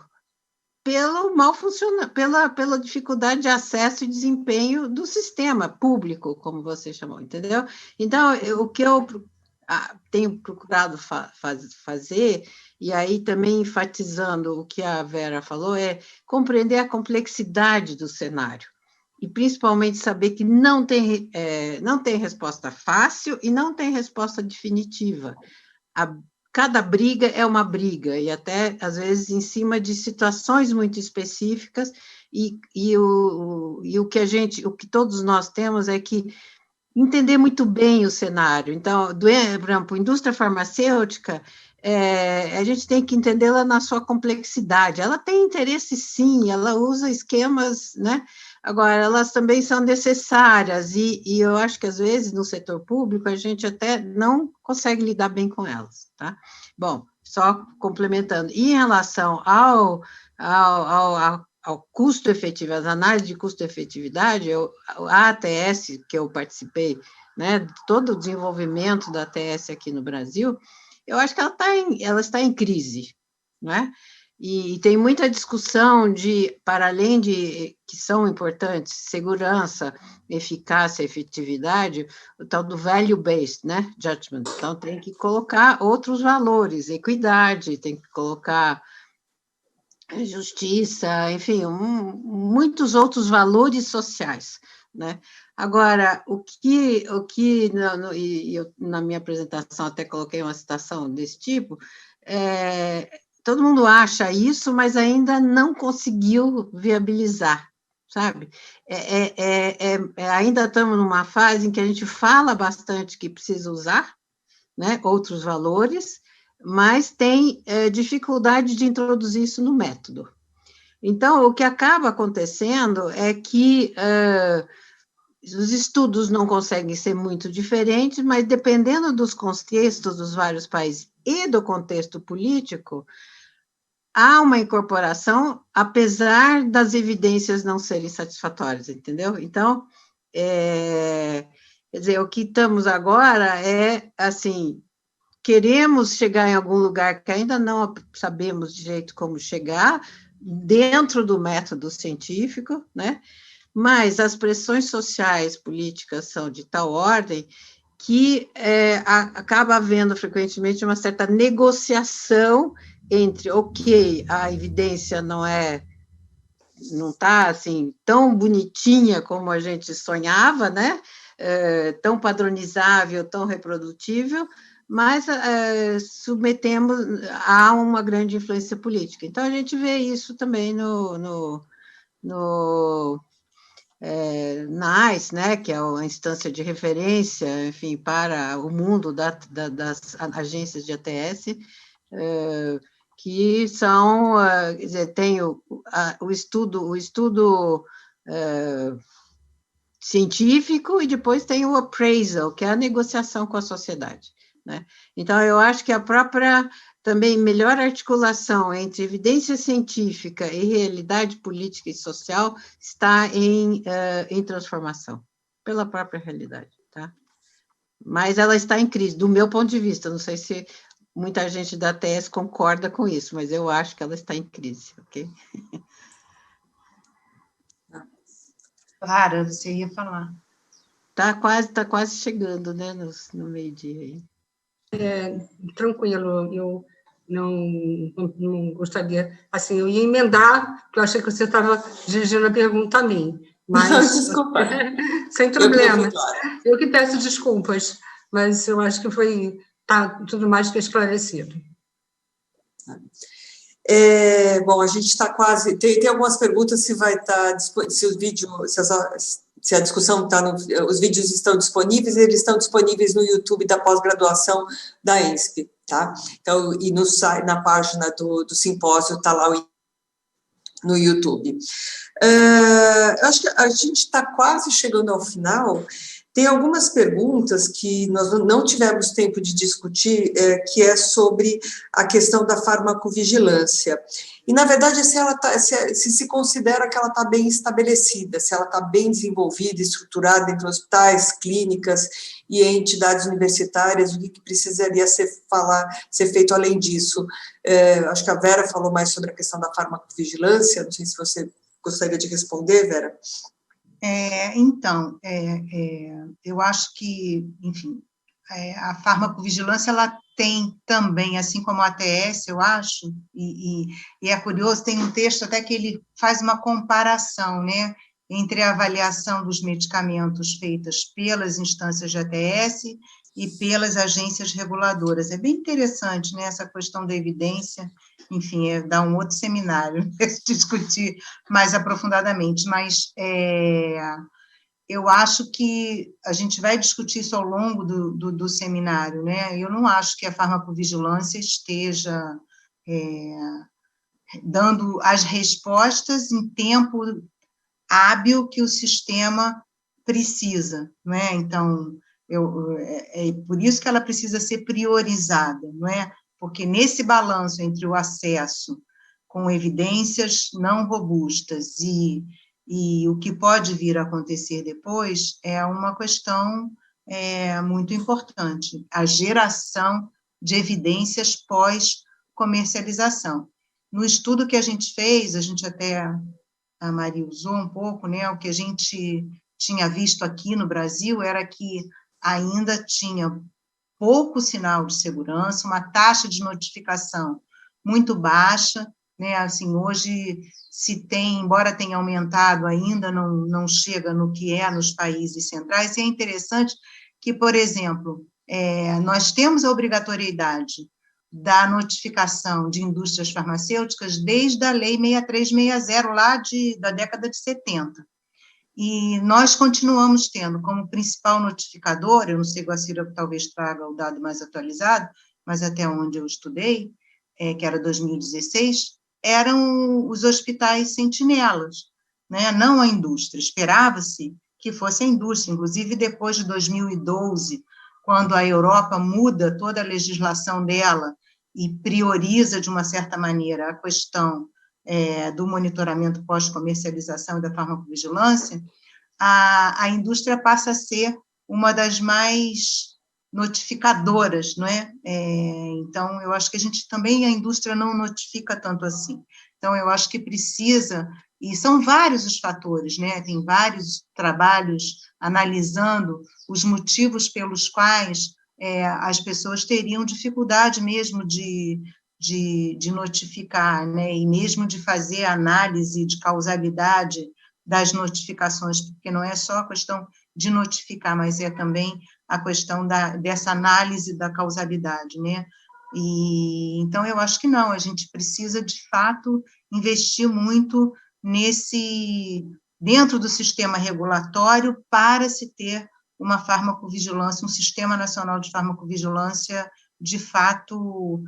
Speaker 2: pelo mal funcionamento, pela dificuldade de acesso e desempenho do sistema público, como você chamou, entendeu? Então, o que eu tenho procurado fazer, e aí também enfatizando o que a Vera falou, é compreender a complexidade do cenário, e principalmente saber que não tem resposta fácil e não tem resposta definitiva. Cada briga é uma briga, e até, às vezes, em cima de situações muito específicas e o que todos nós temos é que entender muito bem o cenário. Então, por exemplo, indústria farmacêutica, a gente tem que entendê-la na sua complexidade. Ela tem interesse, sim, ela usa esquemas, né? Agora, elas também são necessárias, e eu acho que, às vezes, no setor público, a gente até não consegue lidar bem com elas, tá? Bom, só complementando, e em relação ao custo-efetivo, as análises de custo-efetividade, a ATS, que eu participei, né, todo o desenvolvimento da ATS aqui no Brasil, eu acho que ela está em crise, né? E tem muita discussão para além de que são importantes, segurança, eficácia, efetividade, o tal do value-based, né, judgment. Então, tem que colocar outros valores, equidade, tem que colocar justiça, enfim, muitos outros valores sociais, né? Agora, eu, na minha apresentação, até coloquei uma citação desse tipo, todo mundo acha isso, mas ainda não conseguiu viabilizar, sabe? Ainda estamos numa fase em que a gente fala bastante que precisa usar, né, outros valores, mas tem dificuldade de introduzir isso no método. Então, o que acaba acontecendo é que os estudos não conseguem ser muito diferentes, mas dependendo dos contextos dos vários países e do contexto político, há uma incorporação, apesar das evidências não serem satisfatórias, entendeu? Então, quer dizer, o que estamos agora é, assim, queremos chegar em algum lugar que ainda não sabemos direito como chegar, dentro do método científico, né? Mas as pressões sociais, políticas são de tal ordem que acaba havendo frequentemente uma certa negociação entre, ok, a evidência não está assim tão bonitinha como a gente sonhava, né? Tão padronizável, tão reprodutível, mas submetemos a uma grande influência política. Então, a gente vê isso também no NICE, né, que é a instância de referência, enfim, para o mundo das agências de ATS, que são, quer dizer, tem o estudo científico e depois tem o appraisal, que é a negociação com a sociedade, né? Então, eu acho que a própria também melhor articulação entre evidência científica e realidade política e social está em transformação, pela própria realidade, tá? Mas ela está em crise, do meu ponto de vista, não sei se muita gente da ATS concorda com isso, mas eu acho que ela está em crise, ok?
Speaker 4: Clara, você ia falar.
Speaker 2: Tá quase chegando, né, no meio-dia aí.
Speaker 3: Tranquilo, eu não gostaria, assim, eu ia emendar, porque eu achei que você estava dirigindo a pergunta a mim, mas...
Speaker 1: Não, desculpa.
Speaker 3: Sem problema. Eu que peço desculpas, mas eu acho que está tudo mais que esclarecido.
Speaker 1: Bom, a gente está quase... Tem algumas perguntas se vai estar... Se o vídeo... Se a discussão está... Os vídeos estão disponíveis, eles estão disponíveis no YouTube da pós-graduação da ENSP, tá? Então, e na página do simpósio está lá no YouTube. Eu acho que a gente está quase chegando ao final. Tem algumas perguntas que nós não tivemos tempo de discutir, que é sobre a questão da farmacovigilância. E, na verdade, se considera que ela está bem estabelecida, se ela está bem desenvolvida, estruturada entre hospitais, clínicas e entidades universitárias, o que precisaria ser feito além disso. Acho que a Vera falou mais sobre a questão da farmacovigilância, não sei se você gostaria de responder, Vera.
Speaker 4: Então, eu acho que, enfim, a farmacovigilância, ela tem também, assim como a ATS, eu acho, e é curioso, tem um texto até que ele faz uma comparação, né, entre a avaliação dos medicamentos feitas pelas instâncias de ATS e pelas agências reguladoras. É bem interessante, né, essa questão da evidência enfim, dá um outro seminário, discutir mais aprofundadamente, mas eu acho que a gente vai discutir isso ao longo do seminário, né? Eu não acho que a farmacovigilância esteja dando as respostas em tempo hábil que o sistema precisa, não é? Então, é por isso que ela precisa ser priorizada, não é? Porque nesse balanço entre o acesso com evidências não robustas e o que pode vir a acontecer depois é uma questão muito importante, a geração de evidências pós-comercialização. No estudo que a gente fez, a gente até, a Maria usou um pouco, né, o que a gente tinha visto aqui no Brasil era que ainda tinha pouco sinal de segurança, uma taxa de notificação muito baixa, né, assim, hoje se tem, embora tenha aumentado, ainda não chega no que é nos países centrais, e é interessante que, por exemplo, nós temos a obrigatoriedade da notificação de indústrias farmacêuticas desde a Lei 6360, lá da década de 70. E nós continuamos tendo como principal notificador, eu não sei, Guacira talvez traga o dado mais atualizado, mas até onde eu estudei, que era 2016, eram os hospitais sentinelas, né? Não a indústria. Esperava-se que fosse a indústria, inclusive depois de 2012, quando a Europa muda toda a legislação dela e prioriza, de uma certa maneira, a questão do monitoramento pós-comercialização e da farmacovigilância, a indústria passa a ser uma das mais notificadoras, não é? Então, eu acho que a indústria não notifica tanto assim. Então, eu acho que precisa, e são vários os fatores, né? Tem vários trabalhos analisando os motivos pelos quais as pessoas teriam dificuldade mesmo de notificar, né? E mesmo de fazer análise de causalidade das notificações, porque não é só a questão de notificar, mas é também a questão dessa análise da causalidade, né? E então eu acho que não, a gente precisa de fato investir muito dentro do sistema regulatório para se ter uma farmacovigilância, um sistema nacional de farmacovigilância de fato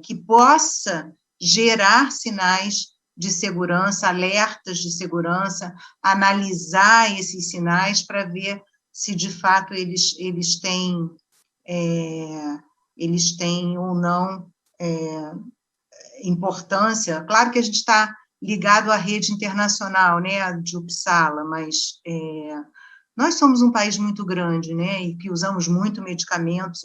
Speaker 4: que possa gerar sinais de segurança, alertas de segurança, analisar esses sinais para ver se de fato eles têm ou não importância. Claro que a gente está ligado à rede internacional, né, de Uppsala, mas nós somos um país muito grande, né, e que usamos muitos medicamentos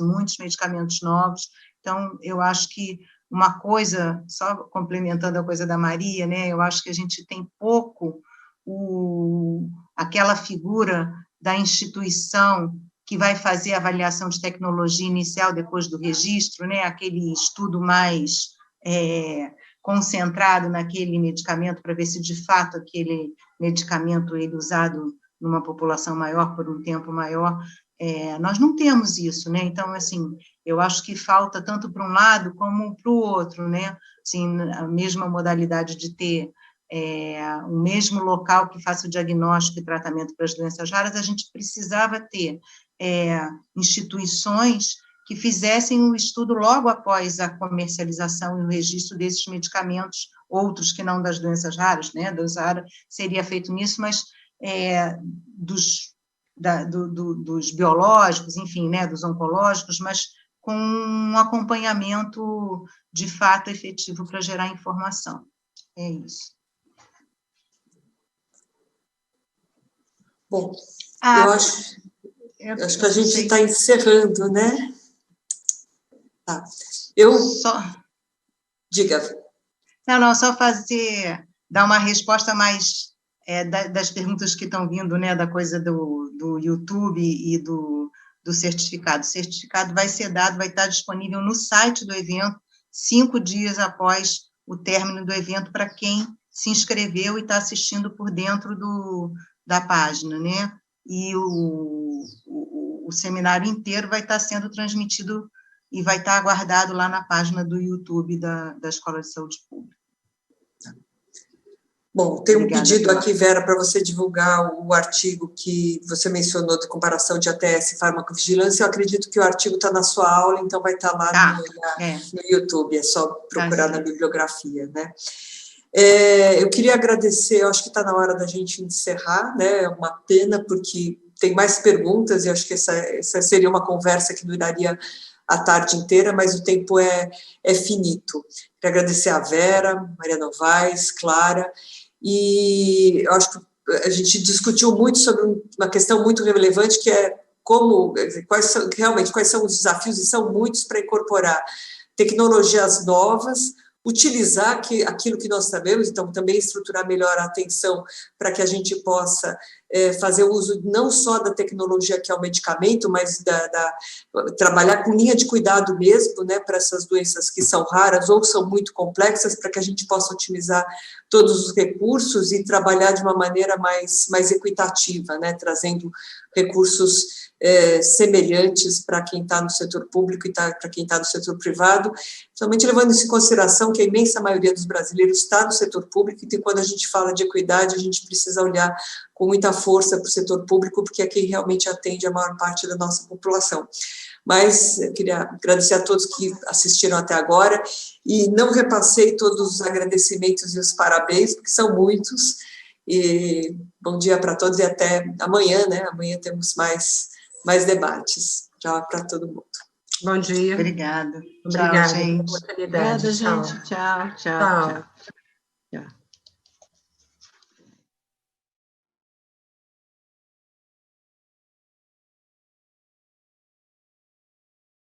Speaker 4: novos, então eu acho que uma coisa, só complementando a coisa da Maria, né, eu acho que a gente tem pouco aquela figura da instituição que vai fazer a avaliação de tecnologia inicial depois do registro, né, aquele estudo mais concentrado naquele medicamento para ver se, de fato, aquele medicamento ele usado numa população maior por um tempo maior, nós não temos isso, né, então, assim, eu acho que falta tanto para um lado como para o outro, né, assim, a mesma modalidade de ter o mesmo local que faça o diagnóstico e tratamento para as doenças raras, a gente precisava ter instituições que fizessem um estudo logo após a comercialização e o registro desses medicamentos, outros que não das doenças raras, né, doença rara seria feito nisso, mas dos biológicos, enfim, né, dos oncológicos, mas com um acompanhamento de fato efetivo para gerar informação. É isso.
Speaker 1: Bom, eu acho que a gente está encerrando, né? Tá. Diga.
Speaker 4: Não, só dar uma resposta mais das perguntas que estão vindo, né, da coisa do YouTube e do certificado. O certificado vai ser dado, vai estar disponível no site do evento 5 dias após o término do evento para quem se inscreveu e está assistindo por dentro da página, né? E o seminário inteiro vai estar sendo transmitido e vai estar guardado lá na página do YouTube da Escola de Saúde Pública.
Speaker 1: Bom, tem um
Speaker 4: Obrigada,
Speaker 1: pedido
Speaker 4: Pilar.
Speaker 1: aqui, Vera, para você divulgar o artigo que você mencionou de comparação de ATS e farmacovigilância. Eu acredito que o artigo está na sua aula, então vai estar lá no YouTube, é só procurar na bibliografia, né? Eu queria agradecer, eu acho que está na hora da gente encerrar, né? É uma pena, porque tem mais perguntas, e acho que essa seria uma conversa que duraria a tarde inteira, mas o tempo é finito. Queria agradecer a Vera, Maria Novaes, Clara, e eu acho que a gente discutiu muito sobre uma questão muito relevante, que é quais são os desafios, e são muitos, para incorporar tecnologias novas, utilizar aquilo que nós sabemos, então também estruturar melhor a atenção para que a gente possa fazer uso não só da tecnologia que é o medicamento, mas trabalhar com linha de cuidado mesmo, né, para essas doenças que são raras ou são muito complexas, para que a gente possa otimizar todos os recursos e trabalhar de uma maneira mais equitativa, né, trazendo recursos semelhantes para quem está no setor público e para quem está no setor privado, somente levando em consideração que a imensa maioria dos brasileiros está no setor público, e quando a gente fala de equidade, a gente precisa olhar com muita força para o setor público, porque é quem realmente atende a maior parte da nossa população. Mas eu queria agradecer a todos que assistiram até agora, e não repassei todos os agradecimentos e os parabéns, porque são muitos, e bom dia para todos e até amanhã, né? Amanhã temos mais debates. Tchau para todo mundo.
Speaker 3: Bom dia.
Speaker 4: Obrigada.
Speaker 3: Obrigada,
Speaker 4: tchau, gente.
Speaker 2: Obrigada, gente. Tchau.